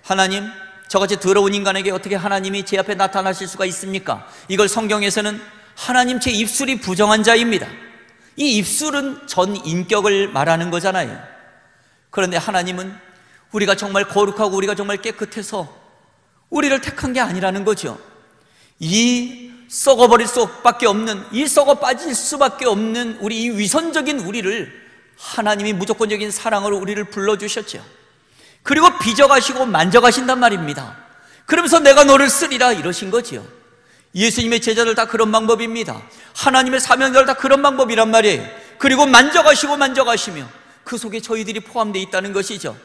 하나님, 저같이 더러운 인간에게 어떻게 하나님이 제 앞에 나타나실 수가 있습니까? 이걸 성경에서는 하나님 제 입술이 부정한 자입니다. 이 입술은 전 인격을 말하는 거잖아요. 그런데 하나님은 우리가 정말 거룩하고 우리가 정말 깨끗해서 우리를 택한 게 아니라는 거죠. 이 썩어버릴 수밖에 없는, 이 썩어 빠질 수밖에 없는 우리 이 위선적인 우리를 하나님이 무조건적인 사랑으로 우리를 불러주셨죠. 그리고 빚어가시고 만져가신단 말입니다. 그러면서 내가 너를 쓰리라 이러신 거지요. 예수님의 제자들 다 그런 방법입니다. 하나님의 사명자들 다 그런 방법이란 말이에요. 그리고 만져가시고 만져가시며 그 속에 저희들이 포함되어 있다는 것이죠.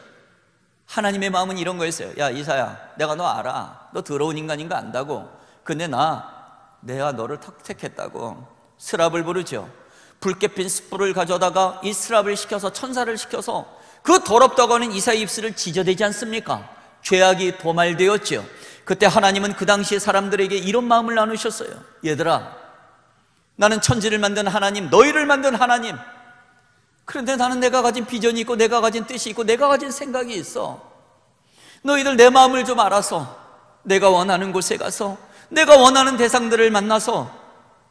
하나님의 마음은 이런 거였어요. 야 이사야, 내가 너 알아. 너 더러운 인간인 거 안다고. 근데 내가 너를 택했다고. 스랍을 부르죠. 붉게 핀 숯불을 가져다가 이 스랍을 시켜서, 천사를 시켜서 그 더럽다고 하는 이사의 입술을 지져대지 않습니까? 죄악이 도말되었죠. 그때 하나님은 그 당시에 사람들에게 이런 마음을 나누셨어요. 얘들아, 나는 천지를 만든 하나님, 너희를 만든 하나님. 그런데 나는 내가 가진 비전이 있고 내가 가진 뜻이 있고 내가 가진 생각이 있어. 너희들 내 마음을 좀 알아서 내가 원하는 곳에 가서 내가 원하는 대상들을 만나서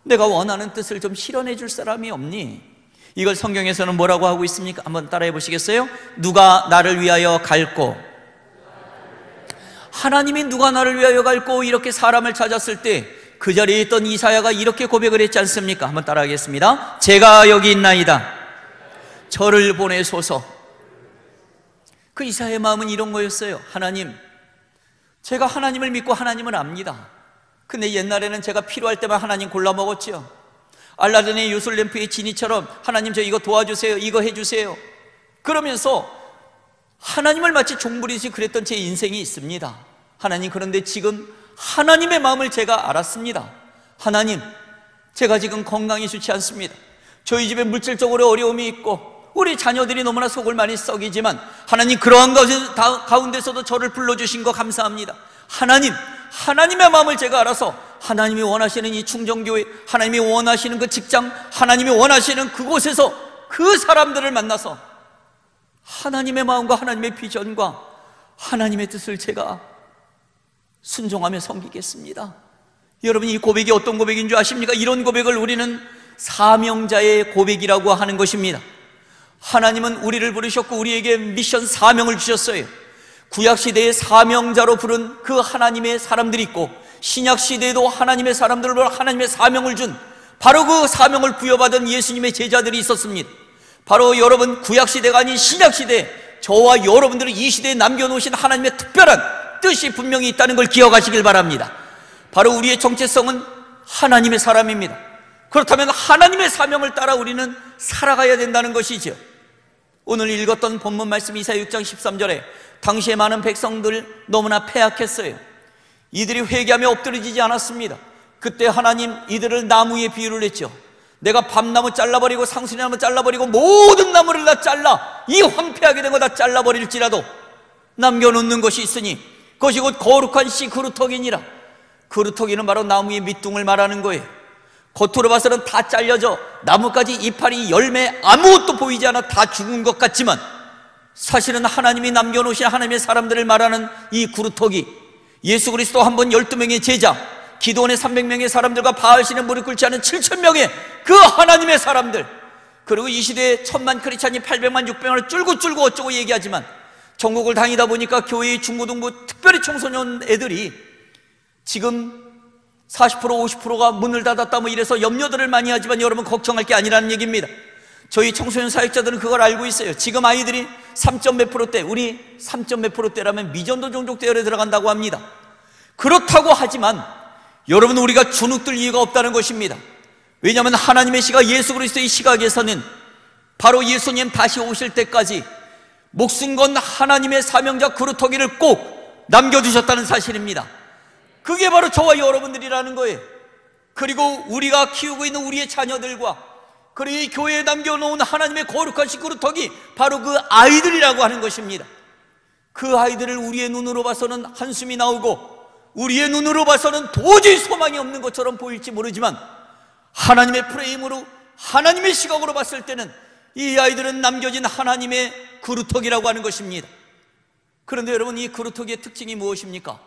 내가 원하는 뜻을 좀 실현해 줄 사람이 없니? 이걸 성경에서는 뭐라고 하고 있습니까? 한번 따라해 보시겠어요? 누가 나를 위하여 갈고, 하나님이 누가 나를 위하여 갈고 이렇게 사람을 찾았을 때 그 자리에 있던 이사야가 이렇게 고백을 했지 않습니까? 한번 따라하겠습니다. 제가 여기 있나이다, 저를 보내소서. 그 이사야의 마음은 이런 거였어요. 하나님, 제가 하나님을 믿고 하나님을 압니다. 근데 옛날에는 제가 필요할 때만 하나님 골라 먹었지요. 알라딘의 요술램프의 지니처럼 하나님 저 이거 도와주세요, 이거 해주세요 그러면서 하나님을 마치 종부리듯이 그랬던 제 인생이 있습니다. 하나님, 그런데 지금 하나님의 마음을 제가 알았습니다. 하나님, 제가 지금 건강이 좋지 않습니다. 저희 집에 물질적으로 어려움이 있고 우리 자녀들이 너무나 속을 많이 썩이지만 하나님, 그러한 가운데서도 저를 불러주신 거 감사합니다. 하나님, 하나님의 마음을 제가 알아서 하나님이 원하시는 이 충정교회, 하나님이 원하시는 그 직장, 하나님이 원하시는 그곳에서 그 사람들을 만나서 하나님의 마음과 하나님의 비전과 하나님의 뜻을 제가 순종하며 섬기겠습니다. 여러분, 이 고백이 어떤 고백인 줄 아십니까? 이런 고백을 우리는 사명자의 고백이라고 하는 것입니다. 하나님은 우리를 부르셨고 우리에게 미션 사명을 주셨어요. 구약시대의 사명자로 부른 그 하나님의 사람들이 있고 신약시대에도 하나님의 사람들을 불러 하나님의 사명을 준 바로 그 사명을 부여받은 예수님의 제자들이 있었습니다. 바로 여러분, 구약시대가 아닌 신약시대, 저와 여러분들은 이 시대에 남겨놓으신 하나님의 특별한 뜻이 분명히 있다는 걸 기억하시길 바랍니다. 바로 우리의 정체성은 하나님의 사람입니다. 그렇다면 하나님의 사명을 따라 우리는 살아가야 된다는 것이죠. 오늘 읽었던 본문 말씀 이사야 6장 13절에 당시에 많은 백성들 너무나 패악했어요. 이들이 회개하며 엎드러지지 않았습니다. 그때 하나님 이들을 나무에 비유를 했죠. 내가 밤나무 잘라버리고 상수리나무 잘라버리고 모든 나무를 다 잘라 이 황폐하게 된 거 다 잘라버릴지라도 남겨놓는 것이 있으니 그것이 곧 거룩한 씨 그루터기니라. 그루터기는 바로 나무의 밑둥을 말하는 거예요. 겉으로 봐서는 다 잘려져 나뭇가지, 이파리, 열매 아무것도 보이지 않아 다 죽은 것 같지만 사실은 하나님이 남겨놓으신 하나님의 사람들을 말하는 이 그루터기, 예수 그리스도 한 번 12명의 제자, 기도원의 300명의 사람들과 바알신에 무릎 꿇지 않은 7,000명의 그 하나님의 사람들, 그리고 이 시대에 1,000만 크리스찬이 800만 600만을 쫄고 어쩌고 얘기하지만 전국을 다니다 보니까 교회의 중고등부, 특별히 청소년 애들이 지금 40% 50%가 문을 닫았다 뭐 이래서 염려들을 많이 하지만 여러분, 걱정할 게 아니라는 얘기입니다. 저희 청소년 사역자들은 그걸 알고 있어요. 지금 아이들이 3몇 %대, 우리 3몇 %대라면 미전도 종족대열에 들어간다고 합니다. 그렇다고 하지만 여러분, 우리가 주눅들 이유가 없다는 것입니다. 왜냐하면 하나님의 시각, 예수 그리스도의 시각에서는 바로 예수님 다시 오실 때까지 목숨 건 하나님의 사명자 그루터기를 꼭 남겨두셨다는 사실입니다. 그게 바로 저와 여러분들이라는 거예요. 그리고 우리가 키우고 있는 우리의 자녀들과 그리고 이 교회에 남겨놓은 하나님의 거룩한 그루터기, 바로 그 아이들이라고 하는 것입니다. 그 아이들을 우리의 눈으로 봐서는 한숨이 나오고 우리의 눈으로 봐서는 도저히 소망이 없는 것처럼 보일지 모르지만 하나님의 프레임으로, 하나님의 시각으로 봤을 때는 이 아이들은 남겨진 하나님의 그루터기라고 하는 것입니다. 그런데 여러분, 이 그루터기의 특징이 무엇입니까?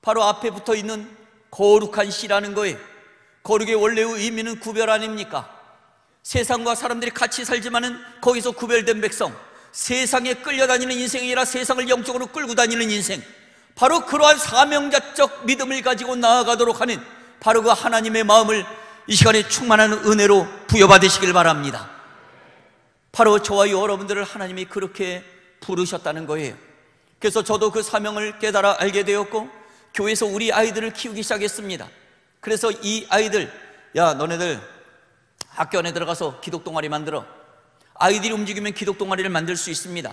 바로 앞에 붙어 있는 거룩한 씨라는 거예요. 거룩의 원래의 의미는 구별 아닙니까? 세상과 사람들이 같이 살지만은 거기서 구별된 백성, 세상에 끌려다니는 인생이 아니라 세상을 영적으로 끌고 다니는 인생, 바로 그러한 사명자적 믿음을 가지고 나아가도록 하는 바로 그 하나님의 마음을 이 시간에 충만한 은혜로 부여받으시길 바랍니다. 바로 저와 여러분들을 하나님이 그렇게 부르셨다는 거예요. 그래서 저도 그 사명을 깨달아 알게 되었고, 교회에서 우리 아이들을 키우기 시작했습니다. 그래서 이 아이들, 야 너네들 학교 안에 들어가서 기독동아리 만들어. 아이들이 움직이면 기독동아리를 만들 수 있습니다.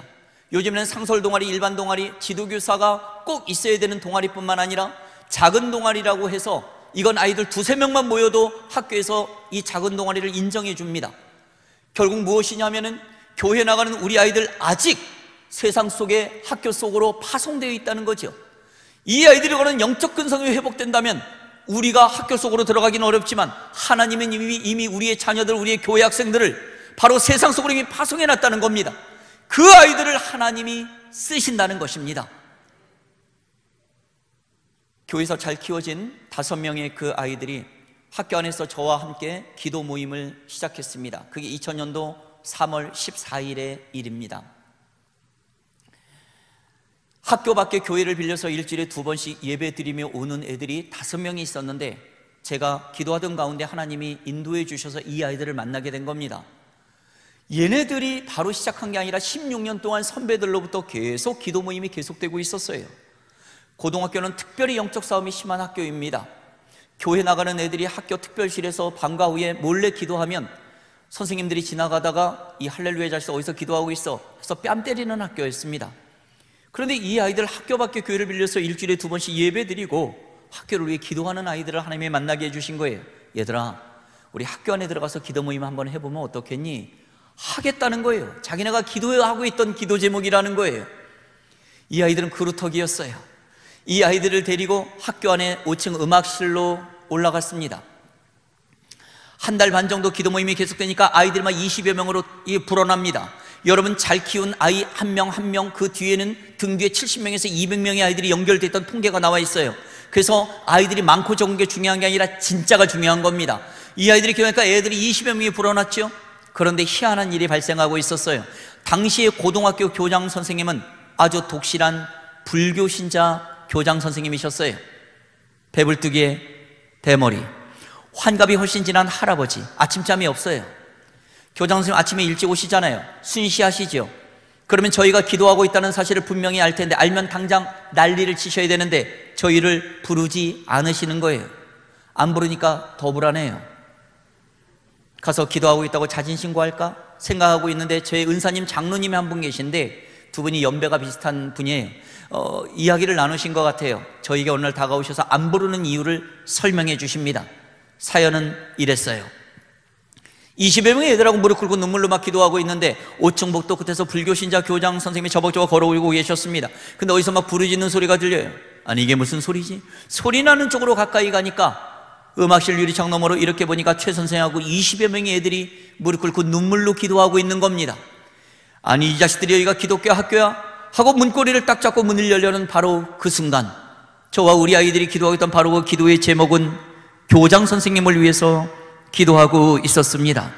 요즘에는 상설동아리, 일반 동아리, 지도교사가 꼭 있어야 되는 동아리뿐만 아니라 작은 동아리라고 해서 이건 아이들 두세 명만 모여도 학교에서 이 작은 동아리를 인정해 줍니다. 결국 무엇이냐면은 교회 나가는 우리 아이들 아직 세상 속에 학교 속으로 파송되어 있다는 거죠. 이 아이들이 그런 영적 근성이 회복된다면 우리가 학교 속으로 들어가기는 어렵지만 하나님은 이미 우리의 자녀들, 우리의 교회 학생들을 바로 세상 속으로 이미 파송해 놨다는 겁니다. 그 아이들을 하나님이 쓰신다는 것입니다. 교회에서 잘 키워진 5명의 그 아이들이 학교 안에서 저와 함께 기도 모임을 시작했습니다. 그게 2000년도 3월 14일의 일입니다. 학교 밖에 교회를 빌려서 일주일에 2번씩 예배 드리며 오는 애들이 5명이 있었는데, 제가 기도하던 가운데 하나님이 인도해 주셔서 이 아이들을 만나게 된 겁니다. 얘네들이 바로 시작한 게 아니라 16년 동안 선배들로부터 계속 기도 모임이 계속되고 있었어요. 고등학교는 특별히 영적 싸움이 심한 학교입니다. 교회 나가는 애들이 학교 특별실에서 방과 후에 몰래 기도하면 선생님들이 지나가다가 이 할렐루야 자식 어디서 기도하고 있어? 그래서 뺨 때리는 학교였습니다. 그런데 이 아이들 학교 밖에 교회를 빌려서 일주일에 2번씩 예배 드리고 학교를 위해 기도하는 아이들을 하나님이 만나게 해주신 거예요. 얘들아, 우리 학교 안에 들어가서 기도 모임 한번 해보면 어떻겠니? 하겠다는 거예요. 자기네가 기도하고 있던 기도 제목이라는 거예요. 이 아이들은 그루터기였어요. 이 아이들을 데리고 학교 안에 5층 음악실로 올라갔습니다. 한 달 반 정도 기도 모임이 계속되니까 아이들만 20여 명으로 불어납니다. 여러분, 잘 키운 아이 한 명 한 명 그 뒤에는 등 뒤에 70명에서 200명의 아이들이 연결됐던 통계가 나와 있어요. 그래서 아이들이 많고 적은 게 중요한 게 아니라 진짜가 중요한 겁니다. 이 아이들이 교회니까 애들이 20여 명이 불어났죠. 그런데 희한한 일이 발생하고 있었어요. 당시에 고등학교 교장 선생님은 아주 독실한 불교 신자 교장 선생님이셨어요. 배불뚝에 대머리, 환갑이 훨씬 지난 할아버지, 아침잠이 없어요. 교장 선생님 아침에 일찍 오시잖아요. 순시하시죠. 그러면 저희가 기도하고 있다는 사실을 분명히 알 텐데, 알면 당장 난리를 치셔야 되는데 저희를 부르지 않으시는 거예요. 안 부르니까 더 불안해요. 가서 기도하고 있다고 자진신고할까 생각하고 있는데, 저희 은사님 장로님이 한 분 계신데 두 분이 연배가 비슷한 분이에요. 이야기를 나누신 것 같아요. 저에게 어느 날 다가오셔서 안 부르는 이유를 설명해 주십니다. 사연은 이랬어요. 20여 명의 애들하고 무릎 꿇고 눈물로 막 기도하고 있는데 5층 복도 끝에서 불교신자 교장 선생님이 저벅저벅 걸어오고 계셨습니다. 근데 어디서 막 부르짖는 소리가 들려요. 아니 이게 무슨 소리지? 소리 나는 쪽으로 가까이 가니까 음악실 유리창 너머로 이렇게 보니까 최 선생하고 20여 명의 애들이 무릎 꿇고 눈물로 기도하고 있는 겁니다. 아니 이 자식들이 여기가 기독교 학교야? 하고 문고리를 딱 잡고 문을 열려는 바로 그 순간, 저와 우리 아이들이 기도하고 있던 바로 그 기도의 제목은 교장 선생님을 위해서 기도하고 있었습니다.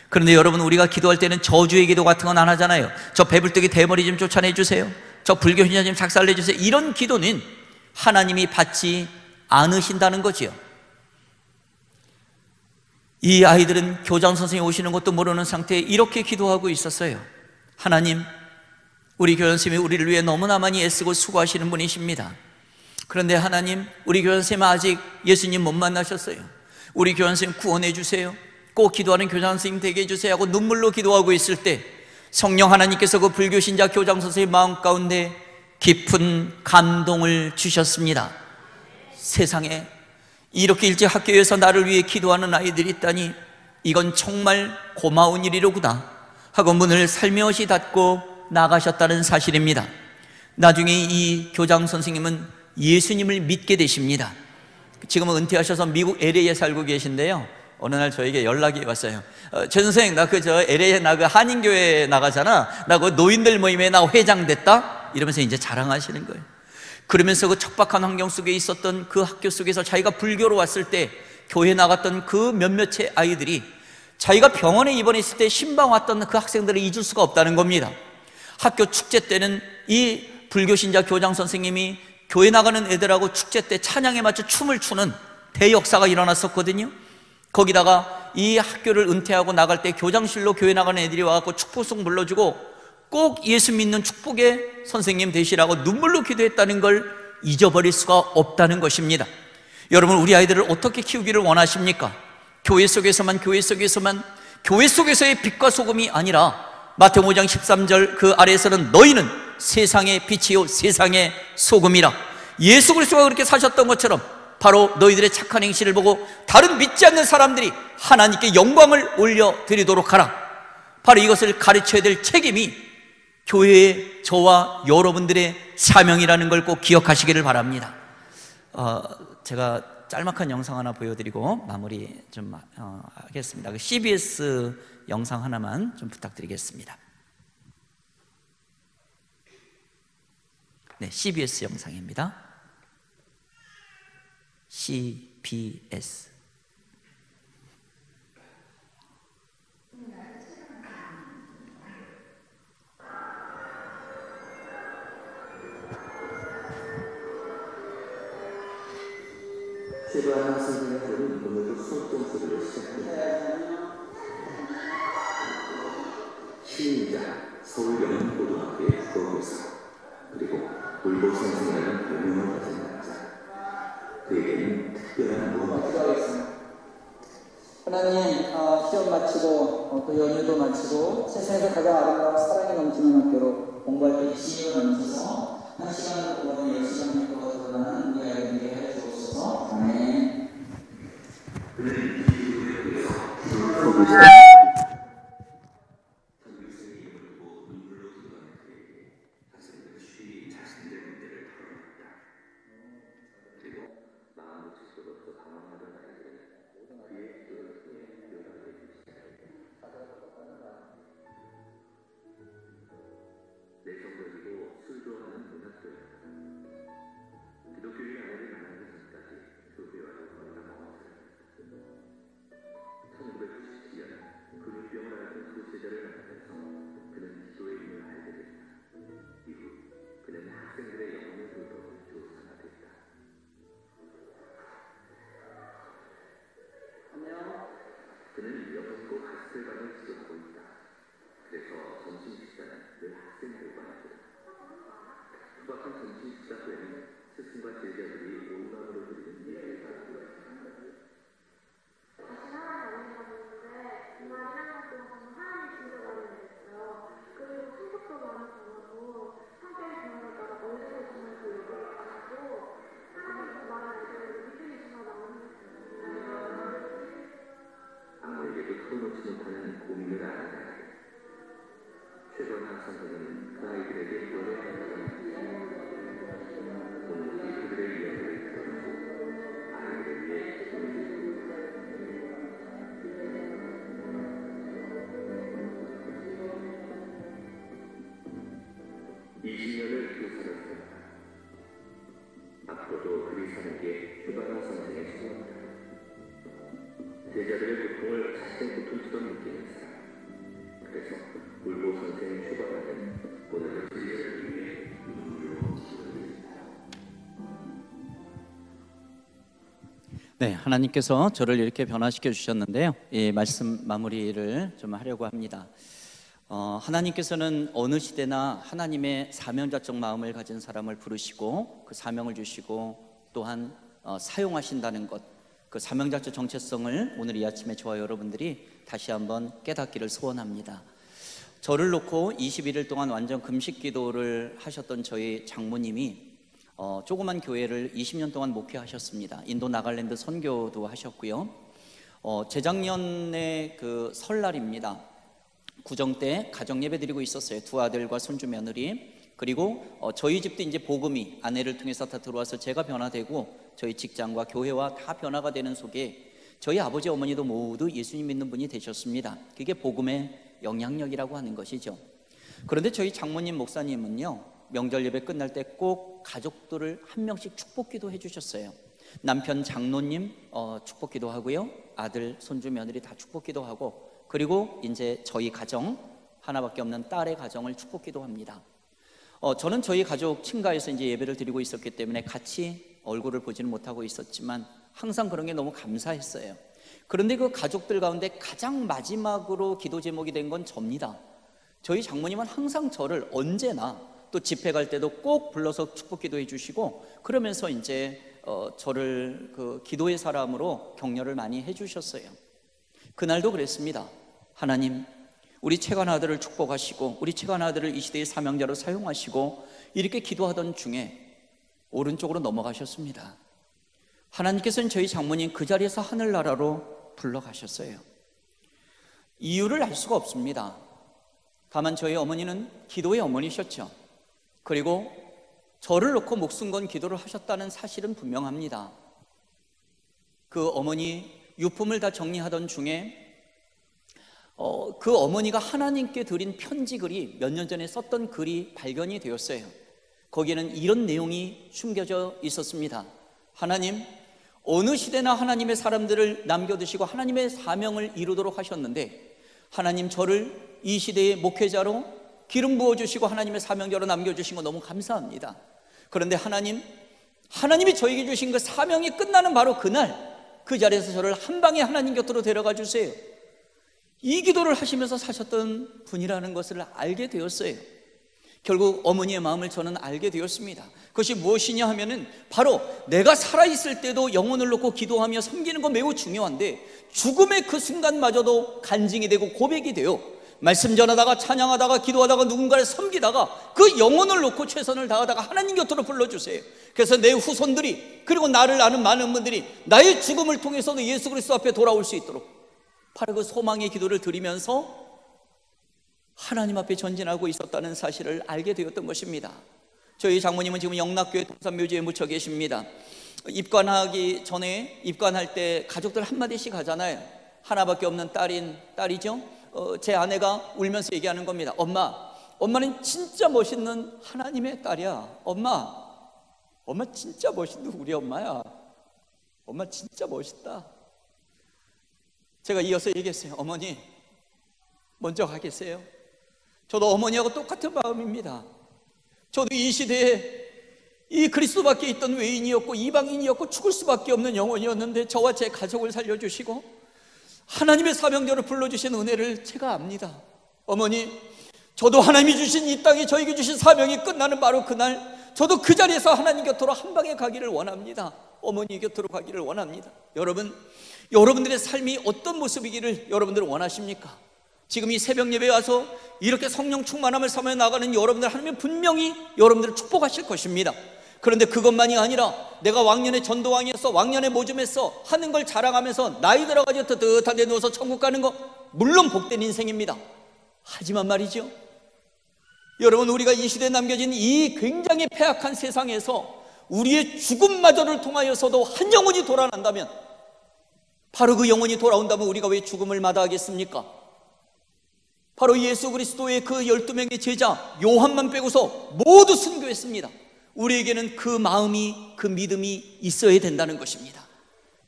그런데 여러분, 우리가 기도할 때는 저주의 기도 같은 건 안 하잖아요. 저 배불뚝이 대머리 좀 쫓아내주세요, 저 불교신자 좀 작살내주세요, 이런 기도는 하나님이 받지 않으신다는 거지요. 이 아이들은 교장 선생님이 오시는 것도 모르는 상태에 이렇게 기도하고 있었어요. 하나님, 우리 교장 선생님이 우리를 위해 너무나 많이 애쓰고 수고하시는 분이십니다. 그런데 하나님, 우리 교장 선생님은 아직 예수님 못 만나셨어요. 우리 교장 선생님 구원해 주세요. 꼭 기도하는 교장 선생님 되게 해주세요 하고 눈물로 기도하고 있을 때 성령 하나님께서 그 불교신자 교장 선생님 마음 가운데 깊은 감동을 주셨습니다. 세상에 이렇게 일찍 학교에서 나를 위해 기도하는 아이들이 있다니, 이건 정말 고마운 일이로구나 하고 문을 살며시 닫고 나가셨다는 사실입니다. 나중에 이 교장 선생님은 예수님을 믿게 되십니다. 지금은 은퇴하셔서 미국 LA에 살고 계신데요, 어느 날 저에게 연락이 왔어요. 최 선생, 나 LA에 나 그 한인교회 나가잖아. 나 그 노인들 모임에 나 회장 됐다. 이러면서 이제 자랑하시는 거예요. 그러면서 그 척박한 환경 속에 있었던 그 학교 속에서 자기가 불교로 왔을 때 교회 나갔던 그 몇몇의 아이들이 자기가 병원에 입원했을 때 신방 왔던 그 학생들을 잊을 수가 없다는 겁니다. 학교 축제 때는 이 불교신자 교장 선생님이 교회 나가는 애들하고 축제 때 찬양에 맞춰 춤을 추는 대역사가 일어났었거든요. 거기다가 이 학교를 은퇴하고 나갈 때 교장실로 교회 나가는 애들이 와서 축복송 불러주고 꼭 예수 믿는 축복의 선생님 되시라고 눈물로 기도했다는 걸 잊어버릴 수가 없다는 것입니다. 여러분, 우리 아이들을 어떻게 키우기를 원하십니까? 교회 속에서만 교회 속에서의 빛과 소금이 아니라 마태복음 5장 13절 그 아래에서는 너희는 세상의 빛이요 세상의 소금이라. 예수 그리스도가 그렇게 사셨던 것처럼 바로 너희들의 착한 행실을 보고 다른 믿지 않는 사람들이 하나님께 영광을 올려드리도록 하라. 바로 이것을 가르쳐야 될 책임이 교회의 저와 여러분들의 사명이라는 걸 꼭 기억하시기를 바랍니다. 제가 짤막한 영상 하나 보여드리고 마무리 좀 하겠습니다. 그 CBS 영상 하나만 좀 부탁드리겠습니다. 네, CBS 영상입니다. CBS. 최고한 선생님들은 오늘도 수업 동서를 시작합니다. 시인자, 서울영문고등학교의 국어교사, 그리고 울보 선생이라는 별명을 가진 남자. 그에게는 특별한 무언가가 있습니다. 하나님, 시험 마치고 또 연휴도 마치고 세상에서 가장 아름다운 사랑이 넘치는 학교로 공부할 때 지혜가 넘쳐서 한 시간을 공부하는 10시간을 공부하는 우리 아이들에게 해 주옵소서. 아멘. 그는 여성고 학생반을 지도하고 있다. 그래서 점심식사는 늘 학생들과 하고 투박한 점심식사 후에는 스승과 제자들이 온감으로 드리는 예배를 받고 있다. 다시 하나님 다녔는데 정말 1학년 동안 하나님 진짜 많이 됐어요. 그리고 성격도 많이 변하고 성격이 변하다가 얼굴도 정말 예쁘게 변하고 하나님도 말을 알고 믿음이 정말 많은 아무에게도 털어놓지 못하는 고민을 알아야 해. 최건학 선생은 그 아이들에게 노래하는 오늘 그들의 이야기를 들어주고 아이들을 위해 기도를 드립니다. 20년을 교사를 했다. 앞으로도 그리 사는 게 휴가나 선생의 소원이다. 제자들의 고통을 자신의 고통처럼 느끼는 사람. 그래서 울보 선생의 휴가가는 오늘의 제자들을 위해 눈물로 기도드립니다. 네, 하나님께서 저를 이렇게 변화시켜 주셨는데요. 이 말씀 마무리를 좀 하려고 합니다. 하나님께서는 어느 시대나 하나님의 사명자적 마음을 가진 사람을 부르시고 그 사명을 주시고 또한 사용하신다는 것, 그 사명자적 정체성을 오늘 이 아침에 저와 여러분들이 다시 한번 깨닫기를 소원합니다. 저를 놓고 21일 동안 완전 금식 기도를 하셨던 저희 장모님이 조그만 교회를 20년 동안 목회하셨습니다. 인도 나갈랜드 선교도 하셨고요. 재작년에 그 설날입니다. 구정 때 가정 예배 드리고 있었어요. 두 아들과 손주 며느리. 그리고 저희 집도 이제 복음이 아내를 통해서 다 들어와서 제가 변화되고 저희 직장과 교회와 다 변화가 되는 속에 저희 아버지 어머니도 모두 예수님 믿는 분이 되셨습니다. 그게 복음의 영향력이라고 하는 것이죠. 그런데 저희 장모님 목사님은요, 명절 예배 끝날 때 꼭 가족들을 한 명씩 축복기도 해주셨어요. 남편 장로님 축복기도 하고요, 아들 손주 며느리 다 축복기도 하고, 그리고 이제 저희 가정, 하나밖에 없는 딸의 가정을 축복기도 합니다. 저는 저희 가족 친가에서 이제 예배를 드리고 있었기 때문에 같이 얼굴을 보지는 못하고 있었지만 항상 그런 게 너무 감사했어요. 그런데 그 가족들 가운데 가장 마지막으로 기도 제목이 된 건 접니다. 저희 장모님은 항상 저를 언제나 또 집회 갈 때도 꼭 불러서 축복 기도해 주시고, 그러면서 이제 저를 그 기도의 사람으로 격려를 많이 해 주셨어요. 그날도 그랬습니다. 하나님, 우리 채관 아들을 축복하시고 우리 채관 아들을 이 시대의 사명자로 사용하시고, 이렇게 기도하던 중에 오른쪽으로 넘어가셨습니다. 하나님께서는 저희 장모님 그 자리에서 하늘나라로 불러가셨어요. 이유를 알 수가 없습니다. 다만 저희 어머니는 기도의 어머니셨죠. 그리고 저를 놓고 목숨 건 기도를 하셨다는 사실은 분명합니다. 그 어머니 유품을 다 정리하던 중에 그 어머니가 하나님께 드린 편지글이 몇 년 전에 썼던 글이 발견이 되었어요. 거기에는 이런 내용이 숨겨져 있었습니다. 하나님, 어느 시대나 하나님의 사람들을 남겨두시고 하나님의 사명을 이루도록 하셨는데, 하나님 저를 이 시대의 목회자로 기름 부어주시고 하나님의 사명자로 남겨주신 거 너무 감사합니다. 그런데 하나님이 저에게 주신 그 사명이 끝나는 바로 그날, 그 자리에서 저를 한 방에 하나님 곁으로 데려가 주세요. 이 기도를 하시면서 사셨던 분이라는 것을 알게 되었어요. 결국 어머니의 마음을 저는 알게 되었습니다. 그것이 무엇이냐 하면은 바로 내가 살아있을 때도 영혼을 놓고 기도하며 섬기는 건 매우 중요한데, 죽음의 그 순간마저도 간증이 되고 고백이 돼요. 말씀 전하다가 찬양하다가 기도하다가 누군가를 섬기다가 그 영혼을 놓고 최선을 다하다가 하나님 곁으로 불러주세요. 그래서 내 후손들이, 그리고 나를 아는 많은 분들이 나의 죽음을 통해서도 예수 그리스도 앞에 돌아올 수 있도록 바로 그 소망의 기도를 드리면서 하나님 앞에 전진하고 있었다는 사실을 알게 되었던 것입니다. 저희 장모님은 지금 영락교회 동산묘지에 묻혀 계십니다. 입관하기 전에, 입관할 때 가족들 한마디씩 하잖아요. 하나밖에 없는 딸이죠. 제 아내가 울면서 얘기하는 겁니다. 엄마는 진짜 멋있는 하나님의 딸이야. 엄마 진짜 멋있는 우리 엄마야. 엄마 진짜 멋있다. 제가 이어서 얘기했어요. 어머니 먼저 가겠어요? 저도 어머니하고 똑같은 마음입니다. 저도 이 시대에 이 그리스도밖에 있던 외인이었고 이방인이었고 죽을 수밖에 없는 영혼이었는데, 저와 제 가족을 살려주시고 하나님의 사명자로 불러주신 은혜를 제가 압니다. 어머니, 저도 하나님이 주신 이 땅에 저에게 주신 사명이 끝나는 바로 그날, 저도 그 자리에서 하나님 곁으로 한 방에 가기를 원합니다. 어머니 곁으로 가기를 원합니다. 여러분들의 삶이 어떤 모습이기를 여러분들은 원하십니까? 지금 이 새벽 예배에 와서 이렇게 성령 충만함을 삼아 나가는 여러분들, 하나님은 분명히 여러분들을 축복하실 것입니다. 그런데 그것만이 아니라 내가 왕년에 전도왕이었어, 왕년에 모즘했어 하는 걸 자랑하면서 나이 들어가지고 뜨뜻한 데 누워서 천국 가는 거, 물론 복된 인생입니다. 하지만 말이죠, 여러분, 우리가 이 시대에 남겨진 이 굉장히 패악한 세상에서 우리의 죽음마저를 통하여서도 한 영혼이 돌아난다면, 바로 그 영혼이 돌아온다면 우리가 왜 죽음을 마다하겠습니까? 바로 예수 그리스도의 그 12명의 제자 요한만 빼고서 모두 순교했습니다. 우리에게는 그 마음이, 그 믿음이 있어야 된다는 것입니다.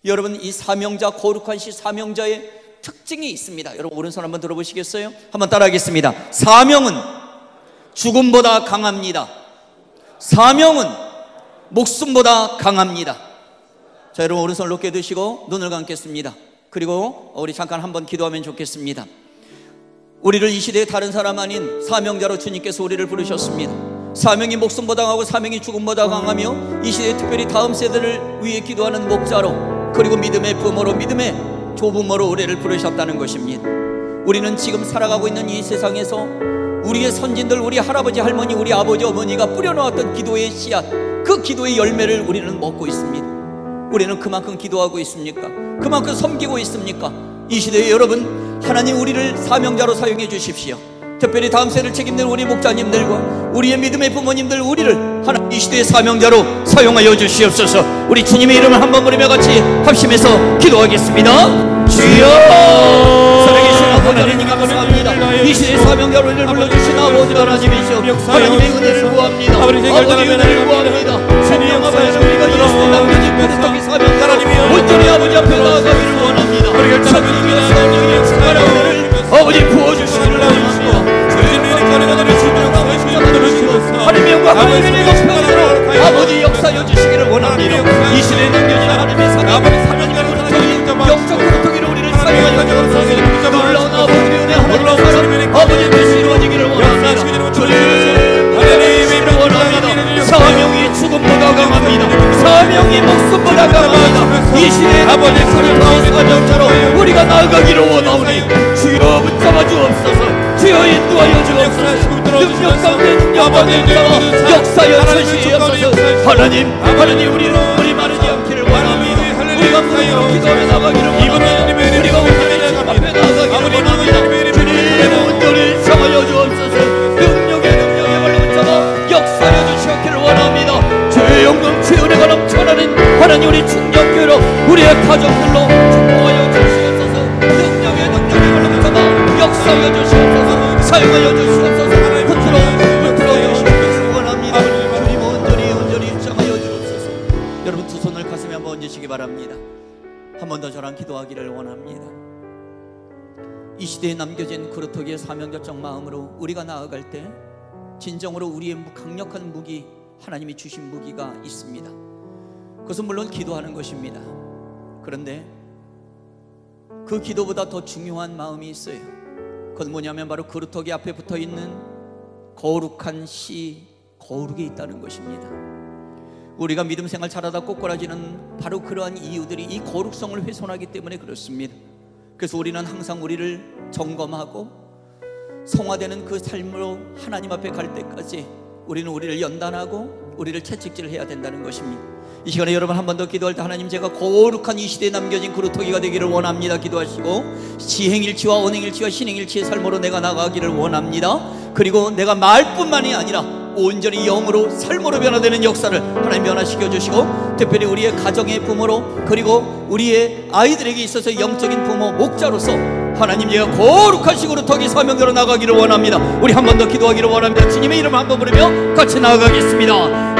여러분, 이 사명자, 거룩한 시 사명자의 특징이 있습니다. 여러분, 오른손 한번 들어보시겠어요? 한번 따라하겠습니다. 사명은 죽음보다 강합니다. 사명은 목숨보다 강합니다. 자, 여러분, 오른손을 높게 드시고 눈을 감겠습니다. 그리고 우리 잠깐 한번 기도하면 좋겠습니다. 우리를 이 시대의 다른 사람 아닌 사명자로 주님께서 우리를 부르셨습니다. 사명이 목숨보다 강하고 사명이 죽음보다 강하며, 이 시대에 특별히 다음 세대를 위해 기도하는 목자로, 그리고 믿음의 부모로, 믿음의 조부모로 우리를 부르셨다는 것입니다. 우리는 지금 살아가고 있는 이 세상에서 우리의 선진들, 우리 할아버지 할머니, 우리 아버지 어머니가 뿌려놓았던 기도의 씨앗, 그 기도의 열매를 우리는 먹고 있습니다. 우리는 그만큼 기도하고 있습니까? 그만큼 섬기고 있습니까? 이 시대에 여러분, 하나님 우리를 사명자로 사용해 주십시오. 특별히 다음 세대를 책임질 우리 목자님들과 우리의 믿음의 부모님들, 우리를 하나님 이 시대의 사명자로 사용하여 주시옵소서. 우리 주님의 이름을 한번 부르며 같이 합심해서 기도하겠습니다. 주여, 살아계신 아버지 하나님 감사합니다. 이 시대의 사명자로 우리를 불러주신 아버지 하나님이시여, 하나님의 은혜를 구합니다. 하나님의 역사로 아버지 역사여 주시기를 원합니다. 이 시대에 남겨진 하나님의 하나님의 그루터기, 영적 그루터기로 우리를 사용하여 주옵소서. 놀라운 아버지의 은혜 하나님의 사랑 아버지의 뜻이 이루어지기를 원합니다. 주님 하나님의 원합니다. 사명이 죽음보다 강합니다. 사명이 목숨보다 강합니다. 이 시대에 아버지의 그루터기 사명자로 우리가 나아가기를 원하오니 주여 붙잡아 주옵소서. 주여 인도하여 주옵소서. 능력 가운데 능력 가운데 역사여 주시옵소서. 하나님 우리 마르지 않기를 원합니다. 우리가 무릎으로 기도하며 나가기를 원합니다. 우리가 온전히 주님 앞에 나가기를 원합니다. 주님의 온전히 참아여 주옵소서. 능력의 발로 붙잡아 역사여 주시옵기를 원합니다. 주의 영광 주의 은혜가 넘쳐나는 하나님 우리 충격교회로 우리의 가정들로 축복하여 주시옵소서. 능력의 발로 붙잡아 역사여 주시옵소서. 사용하여 주시옵소서. 붙들어 주시옵기를 원합니다. 주님 온전히 참아여 주옵소서. 여러분 두 손을 가슴에 한번 얹으시기 바랍니다. 한 번 더 저랑 기도하기를 원합니다. 이 시대에 남겨진 그루터기의 사명자적 마음으로 우리가 나아갈 때 진정으로 우리의 강력한 무기, 하나님이 주신 무기가 있습니다. 그것은 물론 기도하는 것입니다. 그런데 그 기도보다 더 중요한 마음이 있어요. 그건 뭐냐면 바로 그루터기 앞에 붙어있는 거룩한 씨, 거룩이 있다는 것입니다. 우리가 믿음 생활 잘하다 꼬꾸라지는 바로 그러한 이유들이 이 거룩성을 훼손하기 때문에 그렇습니다. 그래서 우리는 항상 우리를 점검하고 성화되는 그 삶으로 하나님 앞에 갈 때까지 우리는 우리를 연단하고 우리를 채찍질해야 된다는 것입니다. 이 시간에 여러분 한 번 더 기도할 때 하나님 제가 거룩한 이 시대에 남겨진 그루터기가 되기를 원합니다. 기도하시고 지행일치와 언행일치와 신행일치의 삶으로 내가 나가기를 원합니다. 그리고 내가 말뿐만이 아니라 온전히 영으로 삶으로 변화되는 역사를 하나님 변화시켜 주시고 특별히 우리의 가정의 부모로 그리고 우리의 아이들에게 있어서 영적인 부모 목자로서 하나님 제가 거룩한 식으로 덕이 사명대로 나가기를 원합니다. 우리 한 번 더 기도하기를 원합니다. 주님의 이름 한번 부르며 같이 나아가겠습니다.